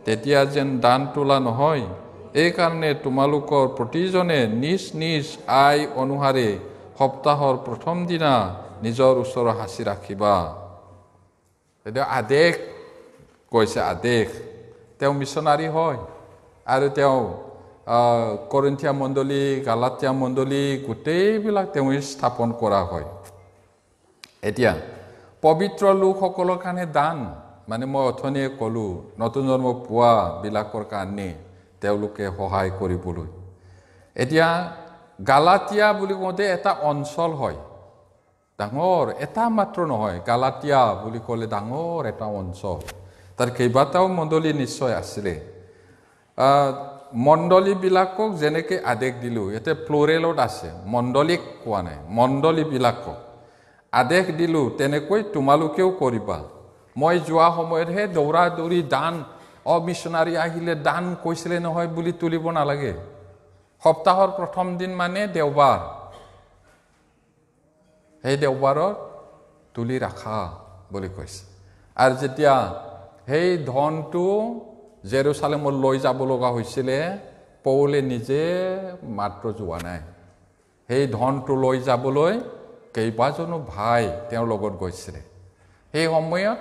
তেতিয়া যেন দান তোলা নহয় এই কাৰণে তোমালোকৰ প্ৰতিজনে নিজ নিজ আয় অনুসাৰে সপ্তাহৰ প্ৰথম দিনা নিজৰ ওচৰত হাসি ৰাখিবা। এতিয়া আদেশ কৈছে, আদেশ। তেওঁ মিছনাৰী হয় আৰু তেওঁ কৰিন্থিয়া মণ্ডলী, গালাতিয়া মণ্ডলী গোটেইবিলাক তেওঁ স্থাপন কৰা হয়। এতিয়া পবিত্ৰ লোকসকলৰ কাৰণে দান, মানে মই অথনিয়ে ক'লো নতুন জন্ম পোৱা বিলাকৰ কাৰণে তেওঁলোকে সহায় কৰিবলৈ। এতিয়া গালাতিয়া বুলি কওঁতে এটা অঞ্চল হয়, ডাঙৰ এটা মাত্ৰ নহয়। গালাতিয়া বুলি ক'লে ডাঙৰ এটা অঞ্চল, তাৰ কেইবাটাও মণ্ডলী নিশ্চয় আছিলে। মণ্ডলীবিলাকক যেনেকৈ আদেশ দিলোঁ, ইয়াতে প্লুৰেলত আছে, মণ্ডলীক কোৱা নাই, মণ্ডলীবিলাকক আদেশ দিলোঁ তেনেকৈ তোমালোকেও কৰিবা। মই যোৱা সময়তহে দৌৰা দৌৰি দান, মিছনাৰী আহিলে দান কৈছিলে নহয় বুলি তুলিব নালাগে। সপ্তাহৰ প্ৰথম দিন মানে দেওবাৰ, সেই দেওবাৰত তুলি ৰাখা বুলি কৈছে। আৰু যেতিয়া সেই ধনটো জেৰুচালেমত লৈ যাব লগা হৈছিলে, পৌলে নিজে মাত্ৰ যোৱা নাই। সেই ধনটো লৈ যাবলৈ কেইবাজনো ভাই তেওঁৰ লগত গৈছিলে। সেই সময়ত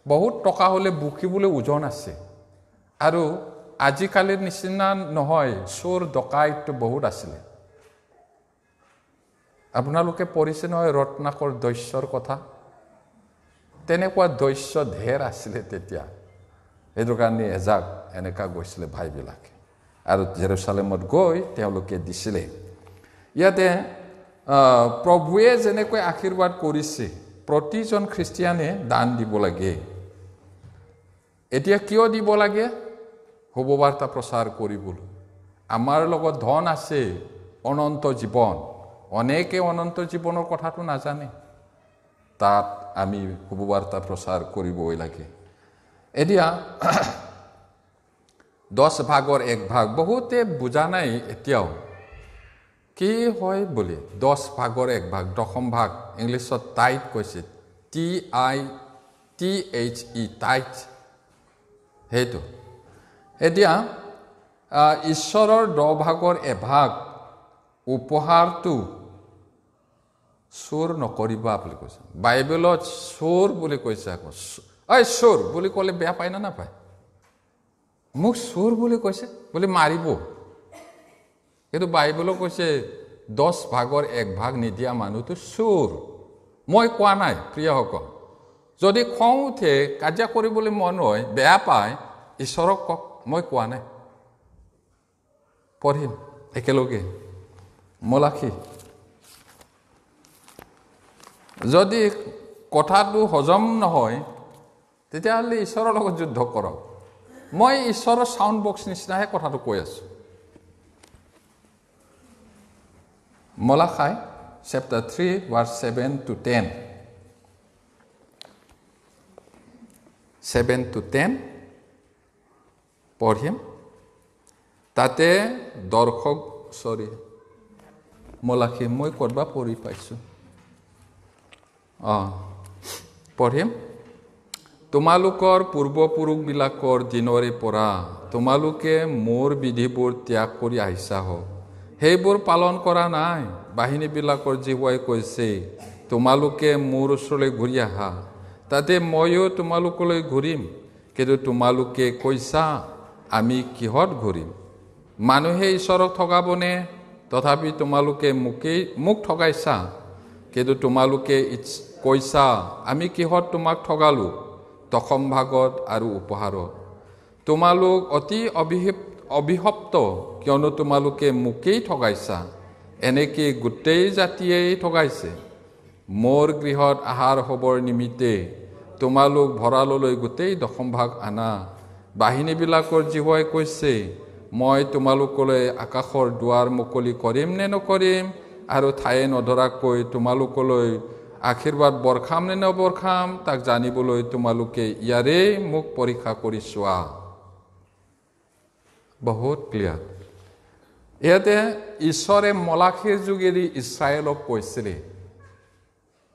বহুত টকা হ'লে বুকিবলৈ ওজন আছে, আৰু আজিকালিৰ নিচিনা নহয়, চোৰ ডকাইত বহুত আছিলে। আপোনালোকে পঢ়িছে নহয় ৰত্নাকৰ দস্যৰ কথা, তেনেকুৱা দস্য ঢেৰ আছিলে তেতিয়া। সেইটো কাৰণে এজাক এনেকা গৈছিলে ভাইবিলাকে, আৰু জেৰুচালেমত গৈ তেওঁলোকে দিছিলে। ইয়াতে প্ৰভুৱে যেনেকৈ আশীৰ্বাদ কৰিছে প্ৰতিজন খ্ৰীষ্টিয়ানে দান দিব লাগে। এতিয়া কিয় দিব লাগে? শুভবাৰ্তা প্ৰচাৰ কৰিবলৈ। আমাৰ লগত ধন আছে, অনন্ত জীৱন। অনেকে অনন্ত জীৱনৰ কথাটো নাজানে, তাত আমি শুভবাৰ্তা প্ৰচাৰ কৰিবই লাগে। এতিয়া 10 ভাগৰ 1 ভাগ বহুতে বুজা নাই এতিয়াও কি হয় বুলি। 10 ভাগৰ 1 ভাগ, দশম ভাগ, ইংলিছত টাইট কৈছে, TITHE, টাইট। সেইটো এতিয়া ঈশ্বৰৰ 10 ভাগৰ 1 ভাগ উপহাৰটো চোৰ নকৰিবা বুলি কৈছে। বাইবেলত চোৰ বুলি কৈছে। আকৌ চোৰ বুলি ক'লে বেয়া পায় না নাপায়? মোক চোৰ বুলি কৈছে বুলি মাৰিব। কিন্তু বাইবেলত কৈছে 10 ভাগৰ 1 ভাগ নিদিয়া মানুহটো চোৰ। মই কোৱা নাই প্ৰিয়সকল। যদি খং উঠে, কাজিয়া কৰিবলৈ মন হয়, বেয়া পায়, ঈশ্বৰক কওক, মই কোৱা নাই। পঢ়িম একেলগে মলাখী। যদি কথাটো হজম নহয়, তেতিয়াহ'লে ঈশ্বৰৰ লগত যুদ্ধ কৰক। মই ঈশ্বৰৰ চাউণ্ড বক্স নিচিনাহে কথাটো কৈ আছোঁ। মলাখাই চেপ্টাৰ 3 ভাৰ্চ 7 to 10, 7 to 10 পঢ়িম। তাতে দৰ্শক মলাখী মই ক'ৰবাত পঢ়ি পাইছোঁ, পঢ়িম। তোমালোকৰ পূৰ্বপুৰুষবিলাকৰ দিনৰে পৰা তোমালোকে মোৰ বিধিবোৰ ত্যাগ কৰি আহিছা হওক, সেইবোৰ পালন কৰা নাই। বাহিনীবিলাকৰ জিহুৱাই কৈছে, তোমালোকে মোৰ ওচৰলৈ ঘূৰি আহা, তাতে ময়ো তোমালোকলৈ ঘূৰিম। কিন্তু তোমালোকে কৈছা, আমি কিহত ঘূৰিম? মানুহে ঈশ্বৰক ঠগাবনে? তথাপি তোমালোকে মোক ঠগাইছা। কিন্তু তোমালোকে কৈছা, আমি কিহত তোমাক ঠগালোঁ? দশম ভাগত আৰু উপহাৰত। তোমালোক অতি অভিশপ্ত, কিয়নো তোমালোকে মোকেই ঠগাইছা। এনেকৈ গোটেই জাতিয়েই ঠগাইছে। মোৰ গৃহত আহাৰ হ'বৰ নিমিত্তে তোমালোক ভঁৰাললৈ গোটেই দশম ভাগ আনা। বাহিনীবিলাকৰ জিহুৱাই কৈছে, মই তোমালোকলৈ আকাশৰ দুৱাৰ মুকলি কৰিম নে নকৰিম, আৰু ঠায়ে নধৰাকৈ তোমালোকলৈ আশীৰ্বাদ বৰখাম নে নবৰখাম, তাক জানিবলৈ তোমালোকে ইয়াৰে মোক পৰীক্ষা কৰি চোৱা। বহুত ক্লিয়াৰ। ইয়াতে ঈশ্বৰে মলাখীৰ যোগেদি ইছৰাইলক কৈছিলে,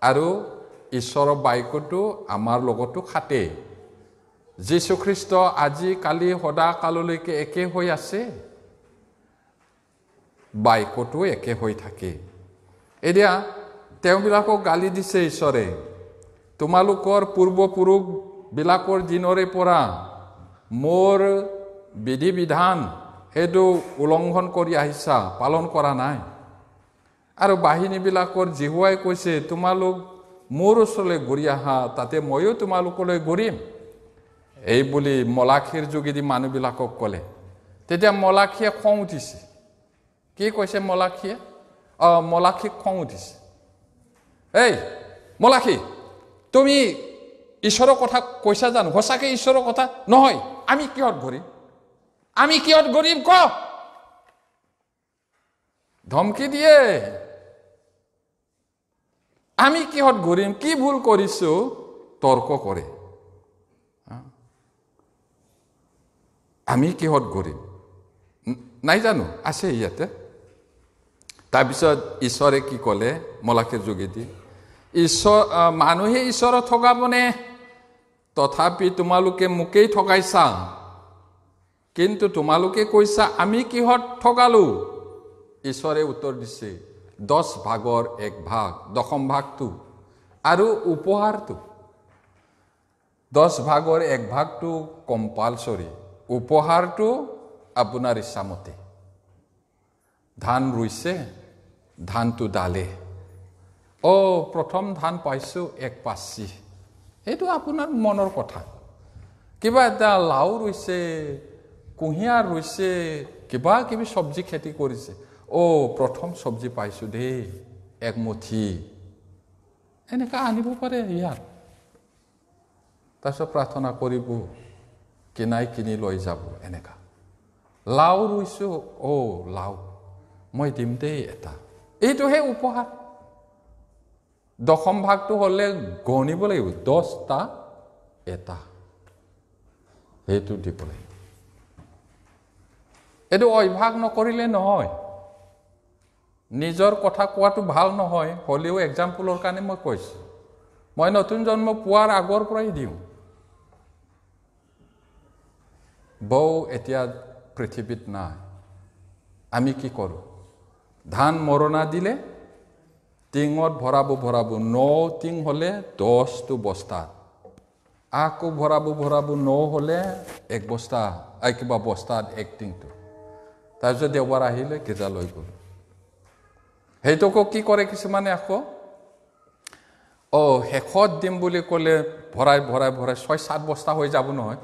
আৰু ঈশ্বৰৰ বাক্যটো আমাৰ লগতো খাটে। যীশুখ্ৰীষ্ট আজি কালি সদা কাললৈকে একে হৈ আছে। বাক্যটো একে হৈ থাকে এতিয়া তেওঁবিলাকক গালি দিছে ঈশ্বৰে তোমালোকৰ পূৰ্বপুৰুষবিলাকৰ দিনৰে পৰা মোৰ বিধি বিধান সেইটো উলংঘন কৰি আহিছা পালন কৰা নাই আৰু বাহিনীবিলাকৰ জিহুৱাই কৈছে তোমালোক মোৰ ওচৰলৈ ঘূৰি আহা তাতে ময়ো তোমালোকলৈ ঘূৰিম এই বুলি মলাখীৰ যোগেদি মানুহবিলাকক ক'লে তেতিয়া মলাখীয়ে খং উঠিছে কি কৈছে মলাখীয়ে মলাখীক খং উঠিছে এই মলাখী তুমি ঈশ্বৰৰ কথা কৈছা জানো সঁচাকে ঈশ্বৰৰ কথা নহয় আমি কিহত ঘূৰিম ক ধমকি দিয়ে আমি কিহত ঘূৰিম কি ভুল কৰিছো তৰ্ক কৰে আমি কিহত ঘূৰিম নাই জানো আছে ইয়াতে তাৰপিছত ঈশ্বৰে কি ক'লে মলাখীৰ যোগেদি মানুহে ঈশ্বৰক ঠগাবনে তথাপি তোমালোকে মোকেই ঠগাইছা কিন্তু তোমালোকে কৈছা আমি কিহত ঠগালো ঈশ্বৰে উত্তৰ দিছে 10 ভাগৰ 1 ভাগ দশম ভাগটো আৰু উপহাৰটো 10 ভাগৰ 1 ভাগটো কম্পালসৰি উপহাৰটো আপোনাৰ ইচ্ছামতে ধান ৰুইছে ধানটো ডালে প্ৰথম ধান পাইছো 1 পাচি এইটো আপোনাৰ মনৰ কথা কিবা এটা লাউ ৰুইছে কুঁহিয়াৰ ৰুইছে কিবা কিবি সবজি খেতি কৰিছে প্ৰথম সবজি পাইছো দেই 1 মুঠি এনেকা আনিব পাৰে ইয়াত তাৰপিছত প্ৰাৰ্থনা কৰিব কিনি লৈ যাব এনেকা লাউ ৰুইছো লাউ মই দিম দেই এটা এইটোহে উপহাৰ দশম ভাগটো হলে গণিব লাগিব 10টা এটা সেইটো দিব লাগিব এইটো অভ্যাস নকৰিলে নহয় নিজৰ কথা কোৱাটো ভাল নহয় হলেও এক্সাম্পলৰ কাৰণে মই কৈছো মই নতুন জন্ম পোৱাৰ আগৰ পৰাই দিওঁ বৌ এতিয়া পৃথিৱীত নাই আমি কি কৰো ধান মৰণা দিলে টিঙত ভৰাব 9 টিং হলে 10টো বস্তা আকৌ ভৰাব 9 হলে 1 বস্তা কিবা বস্তাত 1 টিংটো তাৰপিছত দেওবাৰ আহিলে গীৰ্জা লৈ গ'ল সেইটোকো কি কৰে কিছুমানে আকৌ শেষত দিম বুলি ক'লে ভৰাই 6-7 বস্তা হৈ যাব নহয়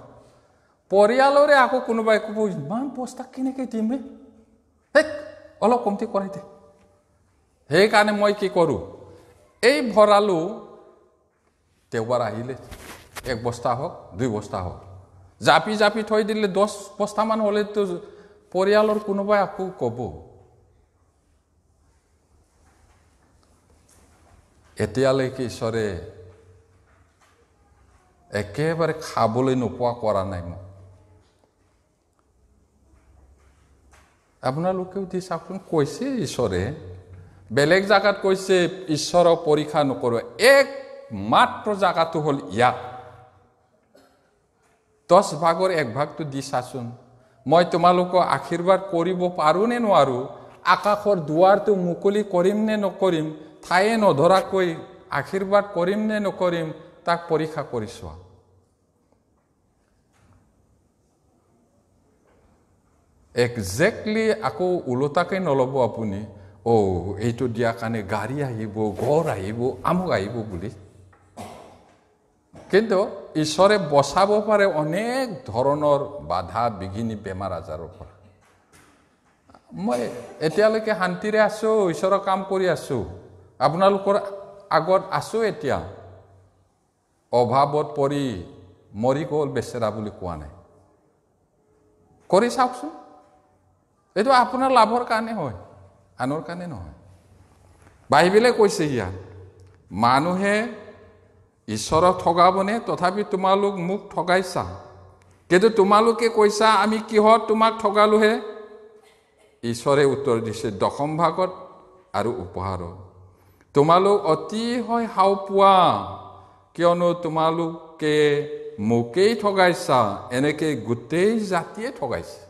পৰিয়ালৰে আকৌ কোনোবাই ক'ব ইমান বস্তা কেনেকৈ দিম অলপ কমতি কৰাই দে সেইকাৰণে মই কি কৰো এই ভৰালো দেওবাৰ আহিলে 1 বস্তা হওক 2 বস্তা হওক জাপি থৈ দিলে 10 বস্তামান হলেতো পৰিয়ালৰ কোনোবাই আকৌ ক'ব এতিয়ালৈকে ঈশ্বৰে একেবাৰে খাবলৈ নোপোৱা কৰা নাই মোক আপোনালোকেও দি চাওকচোন কৈছে ঈশ্বৰে বেলেগ জাগাত কৈছে ঈশ্বৰক পৰীক্ষা নকৰো মাত্ৰ জাগাটো হল ইয়াত 10 ভাগৰ 1 ভাগটো দি চাচোন মই তোমালোকক আশীৰ্বাদ কৰিব পাৰো নে নোৱাৰো আকাশৰ দুৱাৰটো মুকলি কৰিম নে নকৰিম ঠায়ে নধৰাকৈ আশীৰ্বাদ কৰিম নে নকৰিম তাক পৰীক্ষা কৰি চোৱা এক্সেক্টলি আকৌ উলটাকৈ নলব আপুনি এইটো দিয়া কাৰণে গাড়ী আহিব ঘৰ আহিব আমুক আহিব বুলি কিন্তু ঈশ্বৰে বচাব পাৰে অনেক ধৰণৰ বাধা বিঘিনি বেমাৰ আজাৰৰ পৰা মই এতিয়ালৈকে শান্তিৰে আছো ঈশ্বৰৰ কাম কৰি আছো আপোনালোকৰ আগত আছো এতিয়া অভাৱত পৰি মৰি গ'ল বেচেৰা বুলি কোৱা নাই কৰি চাওকচোন এইটো আপোনাৰ লাভৰ কাৰণে হয় আনৰ কাৰণে নহয় বাইবেলে কৈছে ইয়াত মানুহে ঈশ্বৰক ঠগাবনে তথাপি তোমালোক মোক ঠগাইছা কিন্তু তোমালোকে কৈছা আমি কিহত তোমাক ঠগালোহে ঈশ্বৰে উত্তৰ দিছে দশম ভাগত আৰু উপহাৰত তোমালোক অতি হয় হাও পোৱা কিয়নো তোমালোকে মোকেই ঠগাইছা এনেকে গোটেই জাতিয়ে ঠগাইছে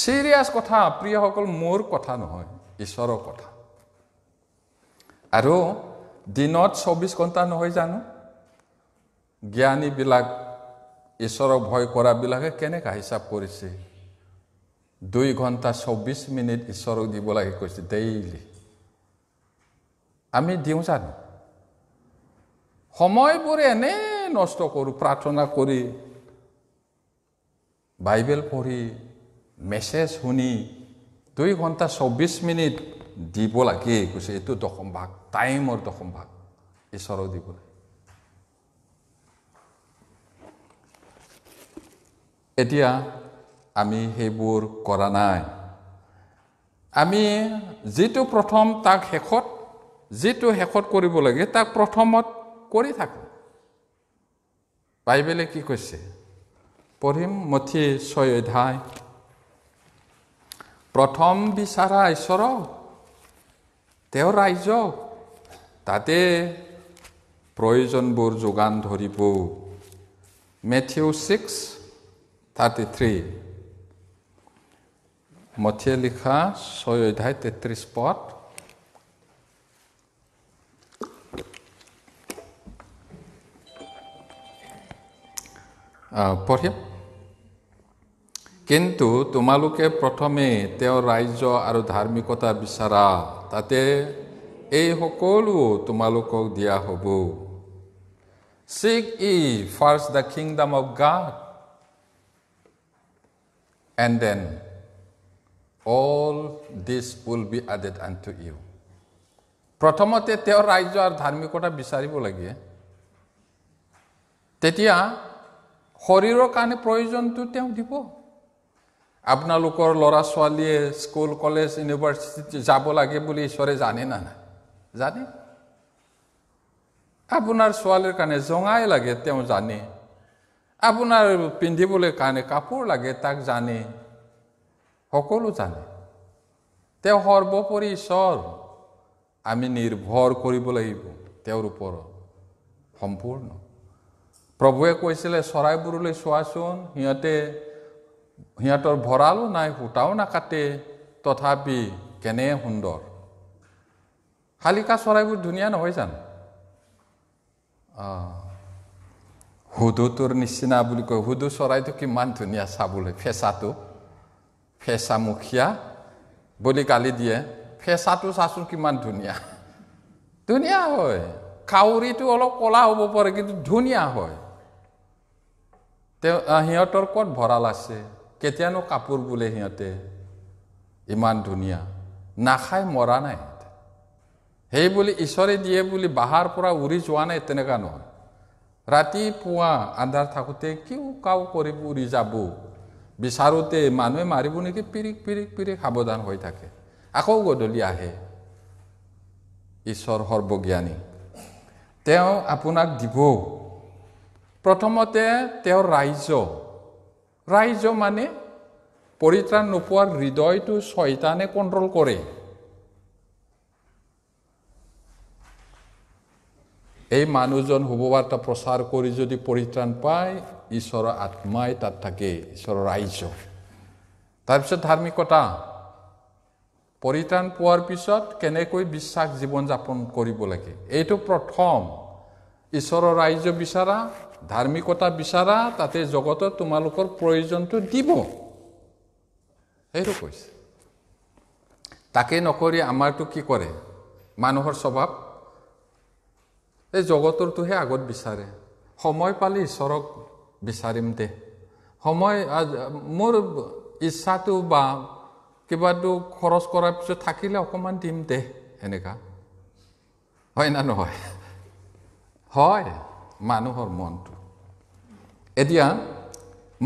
চিৰিয়াছ কথা প্ৰিয়সকল মোৰ কথা নহয় ঈশ্বৰৰ কথা আৰু দিনত 24 ঘণ্টা নহয় জানো জ্ঞানীবিলাক ঈশ্বৰক ভয় কৰাবিলাকে কেনেকা হিচাপ কৰিছে 2 ঘণ্টা 24 মিনিট ঈশ্বৰক দিব লাগে কৈছে ডেইলি আমি দিওঁ জানো সময়বোৰ এনে নষ্ট কৰোঁ প্ৰাৰ্থনা কৰি বাইবেল পঢ়ি মেছেজ শুনি 2 ঘণ্টা 24 মিনিট দিব লাগে কৈছে এইটো দশম ভাগ টাইমৰ দশম ভাগ ঈশ্বৰক দিব লাগে এতিয়া আমি সেইবোৰ কৰা নাই আমি যিটো প্ৰথম তাক শেষত কৰিব লাগে তাক প্ৰথমত কৰি থাকোঁ বাইবেলে কি কৈছে পঢ়িম মথি 6 অধ্যায় প্ৰথম বিচাৰা ঈশ্বৰক তেওঁৰ ৰাজ্যক তাতে প্ৰয়োজনবোৰ যোগান ধৰিব মেথিউ 6:33 মথিয়ে লিখা 6 অধ্যায় 33 পদ পঢ়িম কিন্তু তোমালোকে প্ৰথমে তেওঁৰ ৰাজ্য আৰু ধাৰ্মিকতা বিচাৰা তাতে এই সকলো তোমালোকক দিয়া হ'ব Seek ye first the kingdom of God and then all this will be added unto you প্ৰথমতে তেওঁৰ ৰাজ্য আৰু ধাৰ্মিকতা বিচাৰিব লাগে তেতিয়া শৰীৰৰ কাৰণে প্ৰয়োজনটো তেওঁ দিব আপোনালোকৰ ল'ৰা ছোৱালীয়ে স্কুল কলেজ ইউনিভাৰ্চিটি যাব লাগে বুলি ঈশ্বৰে জানে না নাই জানে আপোনাৰ ছোৱালীৰ কাৰণে জঙাই লাগে তেওঁ জানে আপোনাৰ পিন্ধিবলৈ কাৰণে কাপোৰ লাগে তাক জানে সকলো জানে তেওঁ সৰ্বোপৰি ঈশ্বৰ আমি নিৰ্ভৰ কৰিব লাগিব তেওঁৰ ওপৰত সম্পূৰ্ণ প্ৰভুৱে কৈছিলে চৰাইবোৰলৈ চোৱাচোন সিহঁতৰ ভঁৰালো নাই সূতাও নাকাটে তথাপি কেনে সুন্দৰ শালিকা চৰাইবোৰ ধুনীয়া নহয় জানো হুদুটোৰ নিচিনা বুলি কয় হুদু চৰাইটো কিমান ধুনীয়া চাবলৈ ফেঁচামুখীয়া বুলি গালি দিয়ে ফেঁচাটো চাচোন কিমান ধুনীয়া ধুনীয়া হয় কাউৰীটো অলপ কলা হ'ব পাৰে কিন্তু ধুনীয়া হয় সিহঁতৰ ক'ত ভঁৰাল আছে কেতিয়ানো কাপোৰ বোলে সিহঁতে ইমান ধুনীয়া নাখাই মৰা নাই সেই বুলি ঈশ্বৰে দিয়ে বুলি বাহাৰ পৰা উৰি যোৱা নাই তেনেকা নহয় ৰাতিপুৱা আন্ধাৰ থাকোঁতে কিয় কাও কৰিব উৰি যাব বিচাৰোঁতে মানুহে মাৰিব নেকি পিৰিক সাৱধান হৈ থাকে আকৌ গধূলি আহে ঈশ্বৰ সৰ্বজ্ঞানী তেওঁ আপোনাক দিব প্ৰথমতে তেওঁৰ ৰাজ্য মানে পৰিত্ৰাণ নোপোৱাৰ হৃদয়টো শয়তানে কণ্ট্ৰল কৰে এই মানুহজন শুভবাৰ্তা প্ৰচাৰ কৰি যদি পৰিত্ৰাণ পায় ঈশ্বৰৰ আত্মাই তাত থাকে ঈশ্বৰৰ ৰাজ্য তাৰপিছত ধাৰ্মিকতা পৰিত্ৰাণ পোৱাৰ পিছত কেনেকৈ বিশ্বাস জীৱন যাপন কৰিব লাগে এইটো প্ৰথম ঈশ্বৰৰ ৰাজ্য বিচাৰা ধাৰ্মিকতা বিচাৰা তাতে জগতত তোমালোকৰ প্ৰয়োজনটো দিব এইটো কৈছে তাকে নকৰি আমাৰটো কি কৰে মানুহৰ স্বভাৱ এই জগতৰটোহে আগত বিচাৰে সময় পালে ঈশ্বৰক বিচাৰিম দে সময় মোৰ ইচ্ছাটো বা কিবাটো খৰচ কৰাৰ পিছত থাকিলে অকণমান দিম দে এনেকা হয় না নহয় হয় মানুহৰ মনটো এতিয়া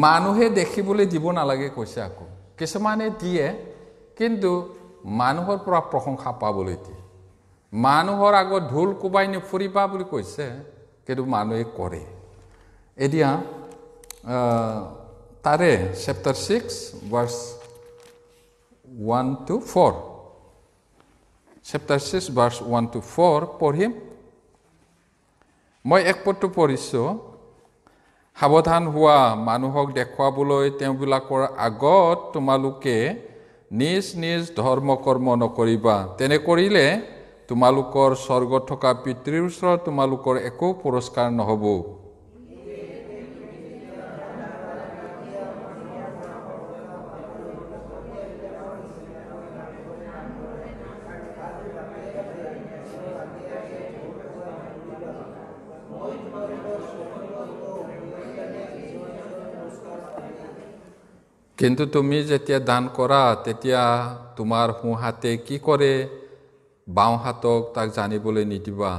মানুহে দেখিবলৈ দিব নালাগে কৈছে আকৌ কিছুমানে দিয়ে কিন্তু মানুহৰ পৰা প্ৰশংসা পাবলৈ দিয়ে মানুহৰ আগত ঢোল কোবাই ফুৰিবা বুলি কৈছে কিন্তু মানুহে কৰে এতিয়া তাৰে chapter 6 verse 1 to 4 chapter 6 verse 1 to 4 পঢ়িম মই এক পদটো পঢ়িছোঁ সাৱধান হোৱা মানুহক দেখুৱাবলৈ তেওঁবিলাকৰ আগত তোমালোকে নিজ নিজ ধৰ্ম কৰ্ম নকৰিবা তেনে কৰিলে তোমালোকৰ স্বৰ্গত থকা পিতৃৰ ওচৰত তোমালোকৰ একো পুৰস্কাৰ নহ'ব কিন্তু তুমি যেতিয়া দান কৰা তেতিয়া তোমাৰ সোঁ হাতে কি কৰে বাওঁ হাতক তাক জানিবলৈ নিদিবা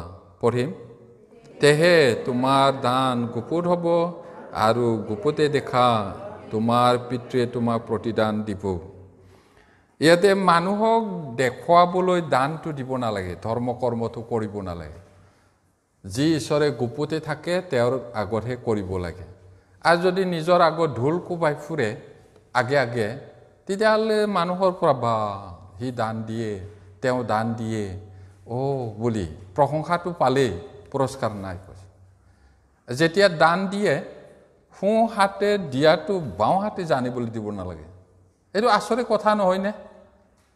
পঢ়িম তেহে তোমাৰ দান গুপুত হ'ব আৰু গুপুতে দেখা তোমাৰ পিতৃয়ে তোমাক প্ৰতিদান দিব ইয়াতে মানুহক দেখুৱাবলৈ দানটো দিব নালাগে ধৰ্ম কৰ্মটো কৰিব নালাগে যি ঈশ্বৰে গুপুতে থাকে তেওঁৰ আগতহে কৰিব লাগে আৰু যদি নিজৰ আগত ঢোল কোবাই ফুৰে আগে আগে তেতিয়াহ'লে মানুহৰ পৰা বা সি দান দিয়ে তেওঁ দান দিয়ে বুলি প্ৰশংসাটো পালেই পুৰস্কাৰ নাই যেতিয়া দান দিয়ে সোঁ হাতে দিয়াটো বাওঁ হাতে জানিবলৈ দিব নালাগে এইটো আচৰিত কথা নহয়নে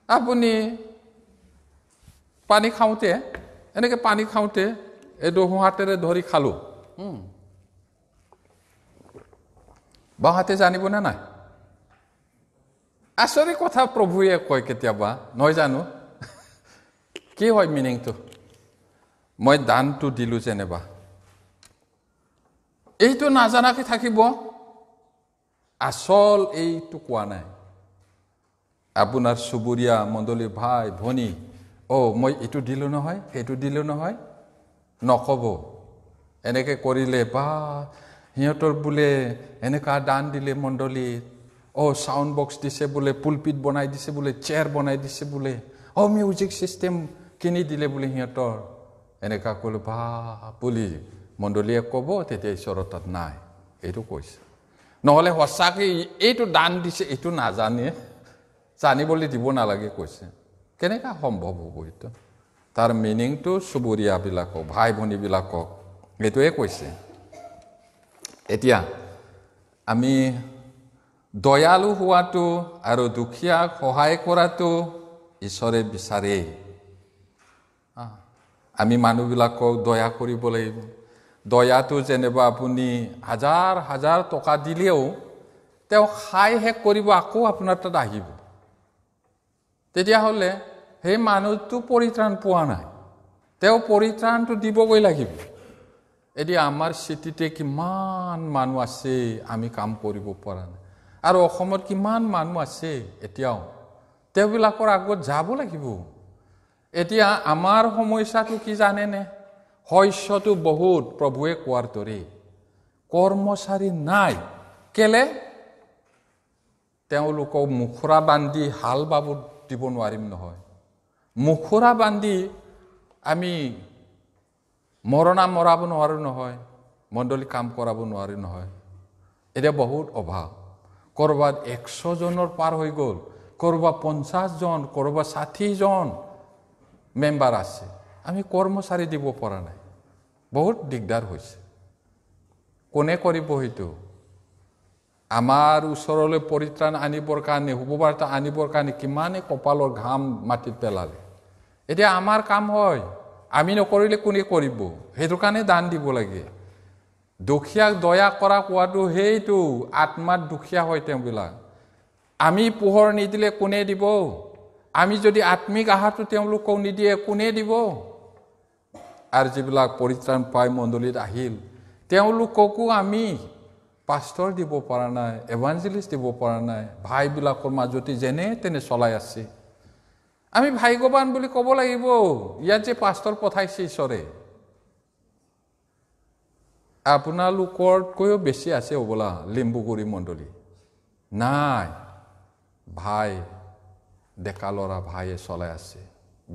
আপুনি পানী খাওঁতে এনেকৈ পানী খাওঁতে এইটো সোঁ হাতেৰে ধৰি খালোঁ বাওঁ হাতে জানিবনে নাই আচৰিত কথা প্ৰভুৱে কয় কেতিয়াবা নহয় জানো কি হয় মিনিংটো মই দানটো দিলোঁ যেনিবা এইটো নাজানাকৈ থাকিব আচল এইটো কোৱা নাই আপোনাৰ চুবুৰীয়া মণ্ডলীৰ ভাই ভনী মই এইটো দিলোঁ নহয় সেইটো দিলোঁ নহয় নক'ব এনেকৈ কৰিলে বা সিহঁতৰ বোলে এনেকুৱা দান দিলে মণ্ডলীত সাউণ্ড বক্স দিছে বোলে পুলপিট বনাই দিছে বোলে চেয়াৰ বনাই দিছে বোলে মিউজিক চিষ্টেম কিনি দিলে বোলে সিহঁতৰ এনেকুৱা ক'লে বা বুলি মণ্ডলীয়ে ক'ব তেতিয়া ঈশ্বৰৰ তাত নাই এইটো কৈছে নহ'লে সঁচাকৈ এইটো দান দিছে এইটো নাজানে জানিবলৈ দিব নালাগে কৈছে কেনেকুৱা সম্ভৱ হ'ব এইটো তাৰ মিনিংটো চুবুৰীয়াবিলাকক ভাই ভনীবিলাকক এইটোৱে কৈছে এতিয়া আমি দয়ালু হোৱাটো আৰু দুখীয়াক সহায় কৰাটো ঈশ্বৰে বিচাৰে আমি মানুহবিলাকক দয়া কৰিব লাগিব দয়াটো যেনিবা আপুনি হাজাৰ হাজাৰ টকা দিলেও তেওঁ খাই শেষ কৰিব আকৌ আপোনাৰ তাত আহিব তেতিয়াহ'লে সেই মানুহটো পৰিত্ৰাণ পোৱা নাই তেওঁ পৰিত্ৰাণটো দিবগৈ লাগিব এতিয়া আমাৰ চিটিতে কিমান মানুহ আছে আমি কাম কৰিব পৰা নাই আৰু অসমত কিমান মানুহ আছে এতিয়াও তেওঁবিলাকৰ আগত যাব লাগিব এতিয়া আমাৰ সমস্যাটো কি জানেনে শস্যটো বহুত প্ৰভুৱে কোৱাৰ দৰে কৰ্মচাৰী নাই কেলে তেওঁলোকক মুখৰা বান্ধি হাল বাব দিব নোৱাৰিম নহয় মুখৰা বান্ধি আমি মৰণা মৰাব নোৱাৰোঁ নহয় মণ্ডলী কাম কৰাব নোৱাৰোঁ নহয় এতিয়া বহুত অভাৱ ক'ৰবাত 100 জনৰ পাৰ হৈ গ'ল ক'ৰবাত 50 জন ক'ৰবাত 60 জন মেম্বাৰ আছে আমি কৰ্মচাৰী দিব পৰা নাই বহুত দিগদাৰ হৈছে কোনে কৰিব সেইটো আমাৰ ওচৰলৈ পৰিত্ৰাণ আনিবৰ কাৰণে শুভবাৰ্তা আনিবৰ কাৰণে কিমানে কপালৰ ঘাম মাটিত পেলালে এতিয়া আমাৰ কাম হয় আমি নকৰিলে কোনে কৰিব সেইটো কাৰণে দান দিব লাগে দুখীয়াক দয়া কৰা কোৱাটো সেইটো আত্মাত দুখীয়া হয় তেওঁবিলাক আমি পোহৰ নিদিলে কোনে দিব আমি যদি আত্মিক আহাৰটো তেওঁলোকক নিদিয়ে কোনে দিব আৰু যিবিলাক পৰিত্ৰাণ পাই মণ্ডলীত আহিল তেওঁলোককো আমি পাষ্টৰ দিব পৰা নাই এভাঞ্জেলিষ্ট দিব পৰা নাই ভাইবিলাকৰ মাজতে যেনে তেনে চলাই আছে আমি ভাগ্যৱান বুলি ক'ব লাগিব ইয়াত যে পাষ্টৰ পঠাইছে ঈশ্বৰে আপোনালোকতকৈও বেছি আছে হ'বলা লিম্বুগুৰি মণ্ডলী নাই ভাই ডেকা ল'ৰা ভাইয়ে চলাই আছে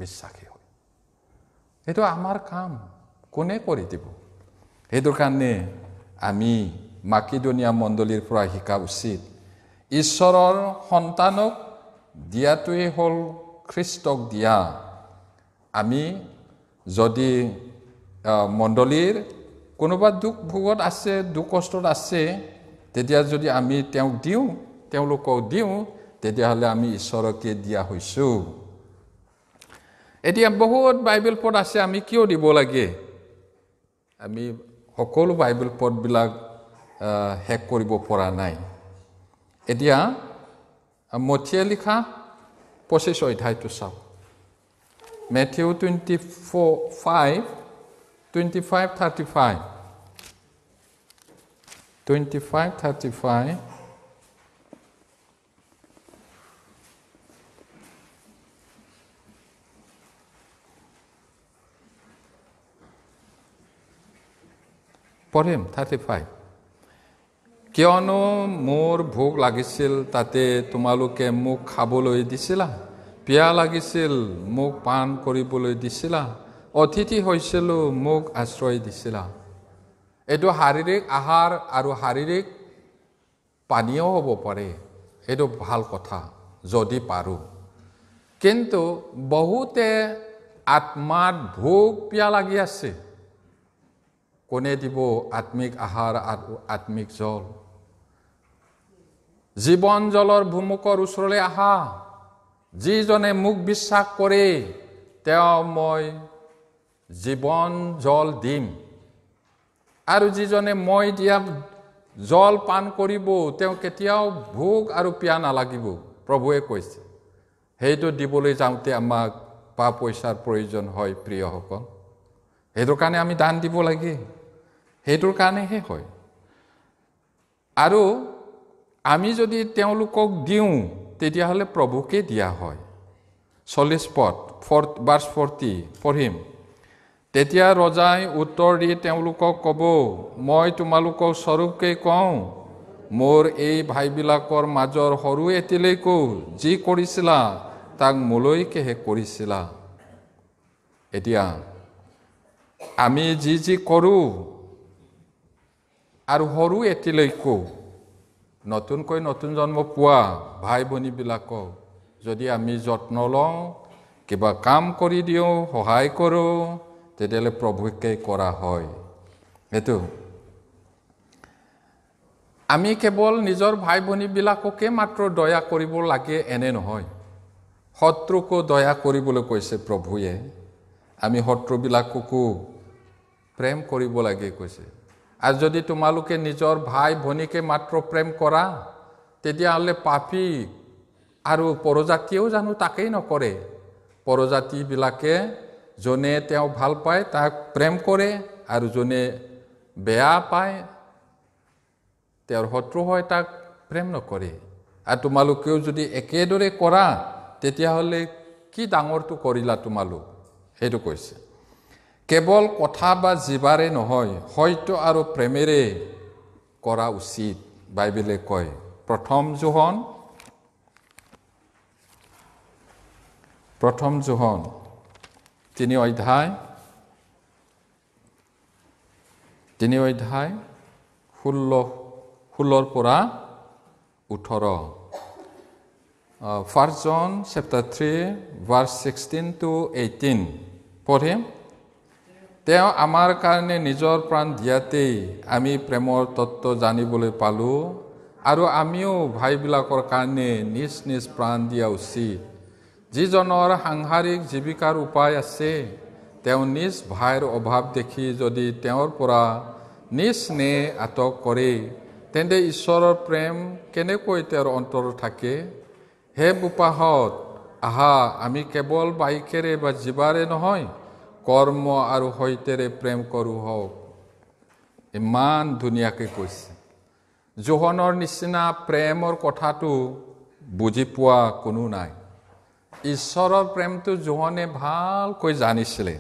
বিশ্বাসী হয় এইটো আমাৰ কাম কোনে কৰি দিব সেইটোৰ কাৰণে আমি মাকিদনীয়া মণ্ডলীৰ পৰা শিকা উচিত ঈশ্বৰৰ সন্তানক দিয়াটোৱে হ'ল খ্ৰীষ্টক দিয়া আমি যদি মণ্ডলীৰ কোনোবা দুখ ভোগত আছে, দুখ কষ্টত আছে, তেতিয়া যদি আমি তেওঁক দিওঁ, তেওঁলোকক দিওঁ, তেতিয়াহ'লে আমি ঈশ্বৰকে দিয়া হৈছোঁ। এতিয়া বহুত বাইবেল পদ আছে, আমি কিয় দিব লাগে? আমি সকলো বাইবেল পদবিলাক শেষ কৰিব পৰা নাই। এতিয়া মথিয়ে লিখা 25 অধ্যায়টো চাওক। মেথিউ 25:35 পঢ়িম 35। কিয়নো মোৰ ভোক লাগিছিল, তাতে তোমালোকে মোক খাবলৈ দিছিলা, পিয়াহ লাগিছিল, মোক পান কৰিবলৈ দিছিলা, অতিথি হৈছিলোঁ, মোক আশ্ৰয় দিছিলা। এইটো শাৰীৰিক আহাৰ আৰু শাৰীৰিক পানীয় হ'ব পাৰে, এইটো ভাল কথা যদি পাৰোঁ। কিন্তু বহুতে আত্মাত ভোক পিয়াহ লাগি আছে, কোনে দিব আত্মিক আহাৰ আৰু আত্মিক জল? জীৱন জলৰ ভুমুকৰ ওচৰলৈ আহা। যিজনে মোক বিশ্বাস কৰে, তেওঁ মই জীৱন জল দিম, আৰু যিজনে মই দিয়া জল পান কৰিব, তেওঁ কেতিয়াও ভোক আৰু পিয়াহ নালাগিব, প্ৰভুৱে কৈছে। সেইটো দিবলৈ যাওঁতে আমাক পইচাৰ প্ৰয়োজন হয় প্ৰিয়সকল। সেইটোৰ কাৰণে আমি দান দিব লাগে, সেইটোৰ কাৰণেহে হয়। আৰু আমি যদি তেওঁলোকক দিওঁ, তেতিয়াহ'লে প্ৰভুকে দিয়া হয়। 40 পদ ভাৰ্ছ 40 পঢ়িম। তেতিয়া ৰজাই উত্তৰ দি তেওঁলোকক ক'ব, মই তোমালোকক স্বৰূপকে কওঁ, মোৰ এই ভাইবিলাকৰ মাজৰ সৰু এটিলৈকো যি কৰিছিলা, তাক মোলৈকেহে কৰিছিলা। এতিয়া আমি যি কৰোঁ, আৰু সৰু এটিলৈকো নতুনকৈ নতুন জন্ম পোৱা ভাই ভনীবিলাকক যদি আমি যত্ন লওঁ, কিবা কাম কৰি দিওঁ, সহায় কৰোঁ, তেতিয়াহ'লে প্ৰভুকে কৰা হয়। সেইটো আমি কেৱল নিজৰ ভাই ভনীবিলাককে মাত্ৰ দয়া কৰিব লাগে এনে নহয়, শত্ৰুকো দয়া কৰিবলৈ কৈছে প্ৰভুৱে। আমি শত্ৰুবিলাককো প্ৰেম কৰিব লাগে কৈছে। আৰু যদি তোমালোকে নিজৰ ভাই ভনীকে মাত্ৰ প্ৰেম কৰা, তেতিয়াহ'লে পাপী আৰু পৰজাতীয়েও জানো তাকেই নকৰে? পৰজাতিবিলাকে যোনে তেওঁ ভাল পায় তাক প্ৰেম কৰে, আৰু যোনে বেয়া পায়, তেওঁৰ শত্ৰু হয়, তাক প্ৰেম নকৰে। আৰু তোমালোকেও যদি একেদৰে কৰা, তেতিয়াহ'লে কি ডাঙৰটো কৰিলা তোমালোক? সেইটো কৈছে। কেৱল কথা বা জিভাৰে নহয়, সত্য আৰু প্ৰেমেৰে কৰা উচিত, বাইবেলে কয়। 1 জোহন 3 অধ্যায় 16 পৰা 18। 1 John chapter 3 verse 16 to 18 পঢ়িম। তেওঁ আমাৰ কাৰণে নিজৰ প্ৰাণ দিয়াতেই আমি প্ৰেমৰ তত্ত্ব জানিবলৈ পালোঁ, আৰু আমিও ভাইবিলাকৰ কাৰণে নিজ নিজ প্ৰাণ দিয়া উচিত। যিজনৰ সাংসাৰিক জীৱিকাৰ উপায় আছে, তেওঁ নিজ ভাইৰ অভাৱ দেখি যদি তেওঁৰ পৰা নিজ স্নেহ আটক কৰে, তেন্তে ঈশ্বৰৰ প্ৰেম কেনেকৈ তেওঁৰ অন্তৰত থাকে? হে বোপাহঁত, আহা, আমি কেৱল বাক্যেৰে বা জিভাৰে নহয়, কৰ্ম আৰু সত্যৰে প্ৰেম কৰোঁ হওক। ইমান ধুনীয়াকৈ কৈছে। জোহনৰ নিচিনা প্ৰেমৰ কথাটো বুজি পোৱা কোনো নাই। ঈশ্বৰৰ প্ৰেমটো জোহনে ভালকৈ জানিছিলে,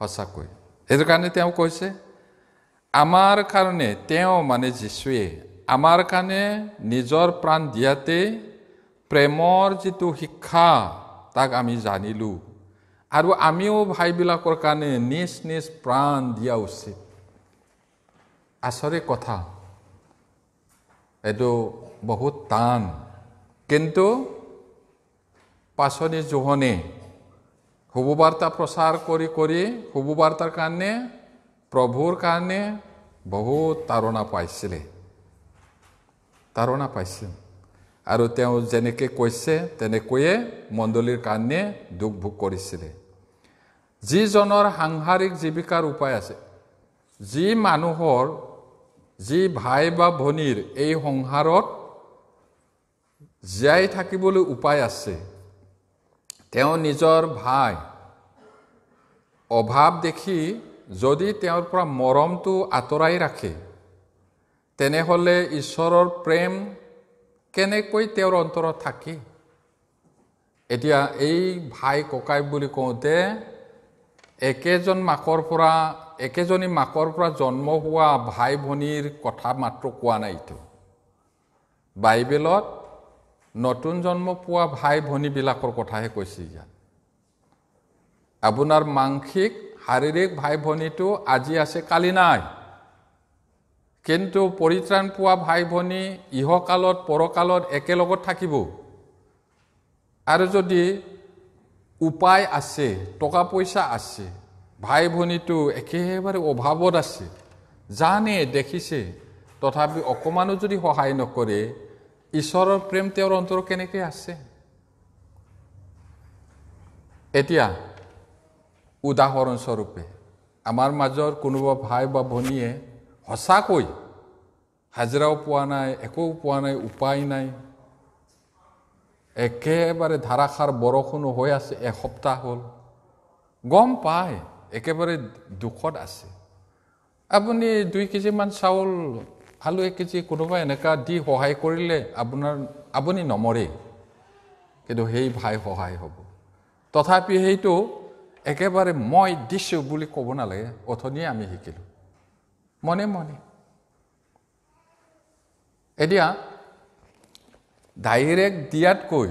সঁচাকৈ। সেইটো কাৰণে তেওঁ কৈছে, আমাৰ কাৰণে তেওঁ মানে যীশুৱে আমাৰ কাৰণে নিজৰ প্ৰাণ দিয়াতে প্ৰেমৰ যিটো শিক্ষা, তাক আমি জানিলোঁ, আৰু আমিও ভাইবিলাকৰ কাৰণে নিজ নিজ প্ৰাণ দিয়া উচিত। আচৰিত কথা, এইটো বহুত টান। কিন্তু পাচনি জোহনে শুভবাৰ্তা প্ৰচাৰ কৰি শুভবাৰ্তাৰ কাৰণে প্ৰভুৰ কাৰণে বহুত তাৰণা পাইছিলে আৰু তেওঁ যেনেকৈ কৈছে তেনেকৈয়ে মণ্ডলীৰ কাৰণে দুখ ভোগ কৰিছিলে যিজনৰ সাংসাৰিক জীৱিকাৰ উপায় আছে যি মানুহৰ যি ভাই বা ভনীৰ এই সংসাৰত জীয়াই থাকিবলৈ উপায় আছে তেওঁ নিজৰ ভাই অভাৱ দেখি যদি তেওঁৰ পৰা মৰমটো আঁতৰাই ৰাখে তেনেহ'লে ঈশ্বৰৰ প্ৰেম কেনেকৈ তেওঁৰ অন্তৰত থাকে এতিয়া এই ভাই ককাই বুলি কওঁতে একেজনী মাকৰ পৰা জন্ম হোৱা ভাই ভনীৰ কথা মাত্ৰ কোৱা নাইতো বাইবেলত নতুন জন্ম পোৱা ভাই ভনীবিলাকৰ কথাহে কৈছে ইয়াত আপোনাৰ মাংসিক শাৰীৰিক ভাই ভনীটো আজি আছে কালি নাই কিন্তু পৰিত্ৰাণ পোৱা ভাই ভনী ইহকালত পৰকালত একেলগত থাকিব আৰু যদি উপায় আছে টকা পইচা আছে ভাই ভনীটো একেবাৰে অভাৱত আছে জানে দেখিছে তথাপি অকমানো যদি সহায় নকৰে ঈশ্বৰৰ প্ৰেম তেওঁৰ অন্তৰত কেনেকৈ আছে এতিয়া উদাহৰণস্বৰূপে আমাৰ মাজৰ কোনোবা ভাই বা ভনীয়ে সঁচাকৈ হাজিৰাও পোৱা নাই একো পোৱা নাই উপায় নাই একেবাৰে ধাৰাসাৰ বৰষুণো হৈ আছে এসপ্তাহ হ'ল গম পায় একেবাৰে দুখত আছে আপুনি 2 কেজিমান চাউল আলু 1 কেজি কোনোবা এনেকা দি সহায় কৰিলে আপুনি নমৰে কিন্তু সেই ভাই সহায় হ'ব তথাপি সেইটো একেবাৰে মই দিছোঁ বুলি ক'ব নালাগে অথনিয়ে আমি শিকিলোঁ মনে মনে এতিয়া ডাইৰেক্ট দিয়াতকৈ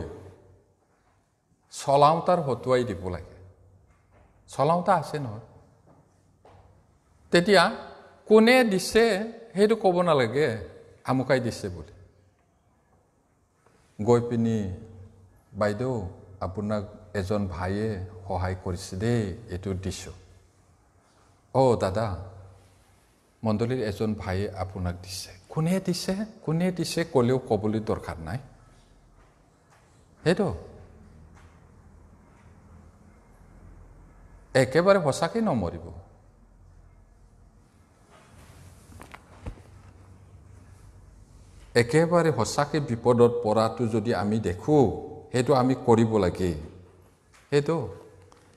চলাওঁতাৰ হতুৱাই দিব লাগে চলাওঁতা আছে নহয় তেতিয়া কোনে দিছে সেইটো ক'ব নালাগে আমুকাই দিছে বুলি গৈ পিনি বাইদেউ আপোনাক এজন ভাইয়ে সহায় কৰিছে দেই এইটো দিছোঁ দাদা মণ্ডলীৰ এজন ভাইয়ে আপোনাক দিছে কোনে দিছে ক'লেও ক'বলৈ দৰকাৰ নাই সেইটো একেবাৰে সঁচাকৈ নমৰিব একেবাৰে সঁচাকৈ বিপদত পৰাটো যদি আমি দেখোঁ সেইটো আমি কৰিব লাগে সেইটো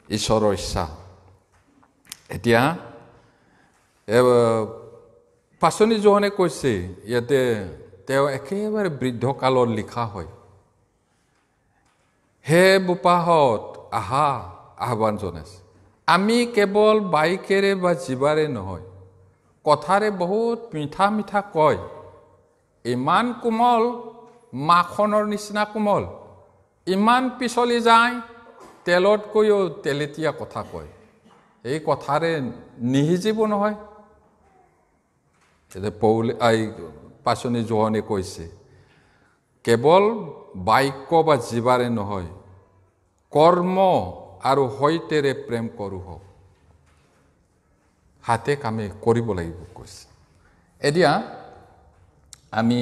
ঈশ্বৰৰ ইচ্ছা এতিয়া পাচনি যোহনে কৈছে ইয়াতে তেওঁ একেবাৰে বৃদ্ধকালত লিখা হয় হে বোপাহঁত আহ্বান জনাইছে আমি কেৱল বাইকেৰে বা জীৱাৰে নহয় কথাৰে বহুত মিঠা মিঠা কয় ইমান কোমল মাখনৰ নিচিনা কোমল ইমান পিছলি যায় তেলতকৈও তেলেতীয়া কথা কয় এই কথাৰে নিহিজিব নহয় পাচনি যোহনে কৈছে কেৱল বাক্য বা জীৱাৰে নহয় কৰ্ম আৰু সৈতেৰে প্ৰেম কৰোঁ হওক হাতে কামে কৰিব লাগিব কৈছে এতিয়া আমি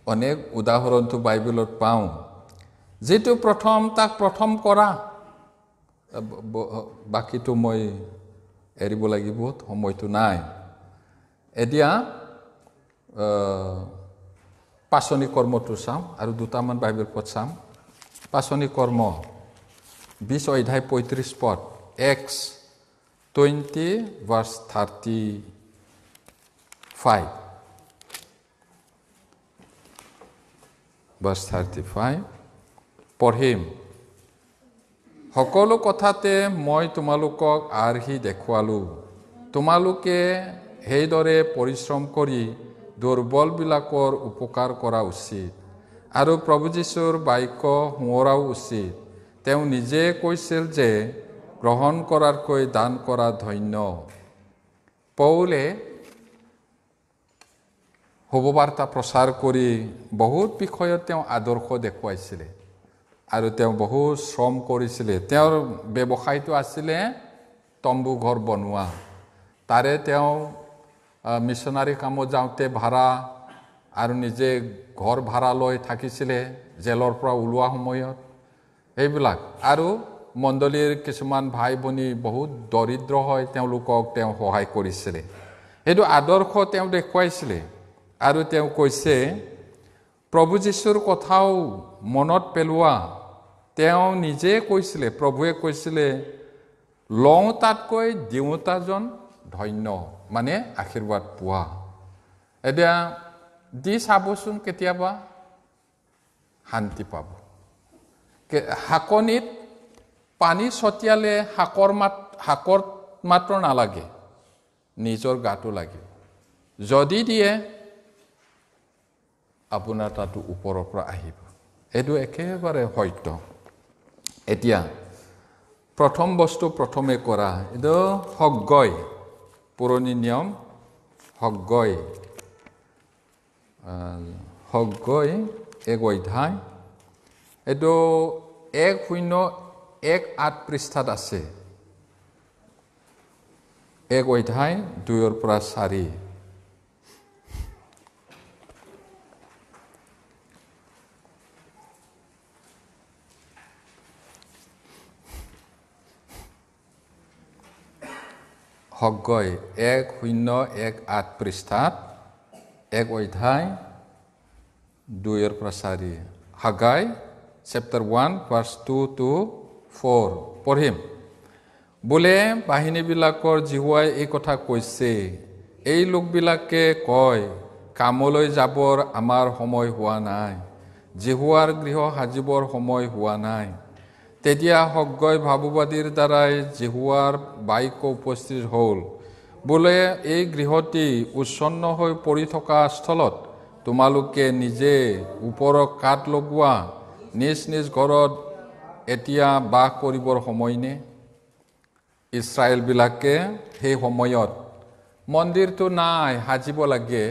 অনেক উদাহৰণটো বাইবেলত পাওঁ যেটো তাক প্ৰথম কৰা বাকিটো মই এৰিব লাগিব সময়টো নাই এতিয়া পাচনি কৰ্মটো চাম আৰু দুটামান বাইবেল পদ চাম পাচনি কৰ্ম 20 অধ্যায় 35 পদ Acts 20 verse 35 verse 35 পঢ়িম সকলো কথাতে মই তোমালোকক আৰ্হি দেখুৱালোঁ তোমালোকে সেইদৰে পৰিশ্ৰম কৰি দুৰ্বলবিলাকৰ উপকাৰ কৰা উচিত আৰু প্ৰভু যীশুৰ বাক্য সোঁৱৰাও উচিত তেওঁ নিজে কৈছিল যে গ্ৰহণ কৰাৰকৈ দান কৰা ধন্য পৌলে শুভবাৰ্তা প্ৰচাৰ কৰি বহুত বিষয়ত তেওঁ আদৰ্শ দেখুৱাইছিলে আৰু তেওঁ বহুত শ্ৰম কৰিছিলে তেওঁৰ ব্যৱসায়টো আছিলে তম্বু ঘৰ বনোৱা তাৰে তেওঁ মিছনাৰী কামত যাওঁতে ভাড়া আৰু নিজে ঘৰ ভাড়া লৈ থাকিছিলে জেলৰ পৰা ওলোৱা সময়ত এইবিলাক আৰু মণ্ডলীৰ কিছুমান ভাই ভনী বহুত দৰিদ্ৰ হয় তেওঁলোকক তেওঁ সহায় কৰিছিলে এইটো আদৰ্শ তেওঁ দেখুৱাইছিলে আৰু তেওঁ কৈছে প্ৰভু যীশুৰ কথাও মনত পেলোৱা তেওঁ নিজে কৈছিলে প্ৰভুৱে কৈছিলে লওঁতাতকৈ দিওঁতাজন ধন্য মানে আশীৰ্বাদ পোৱা এতিয়া দি চাবচোন কেতিয়াবা শান্তি পাব হাকনিত পানী ছটিয়ালে শাকৰ মাত্ৰ নালাগে নিজৰ গাটো লাগে যদি দিয়ে আপোনাৰ তাতো ওপৰৰ পৰা আহিব এইটো একেবাৰে সত্য এতিয়া প্ৰথম বস্তু প্ৰথমে কৰা এইটো সগয় পুৰণি নিয়ম সগয় এক অধ্যায় এইটো 1:1-8 পৃষ্ঠাত আছে এক অধ্যায় 2-4 সগয় 1:1-8 পৃষ্ঠাত এক অধ্যায় 2-4 হাগাই chapter 1 verse 2-4 পঢ়িম বোলে বাহিনীবিলাকৰ জিহুৱাই এই কথা কৈছে এই লোকবিলাকে কয় কামলৈ যাবৰ আমাৰ সময় হোৱা নাই জিহুৱাৰ গৃহ সাজিবৰ সময় হোৱা নাই তেতিয়া সগয় ভাবুবাদীৰ দ্বাৰাই জিহুৱাৰ বাক্য উপস্থিত হ'ল বোলে এই গৃহটি উচ্ছন্ন হৈ পৰি থকা স্থলত তোমালোকে নিজে ওপৰত কাঠ লগোৱা নিজ নিজ ঘৰত এতিয়া বাস কৰিবৰ সময় নে ইছৰাইলবিলাকে সেই সময়ত মন্দিৰটো নাই সাজিব লাগে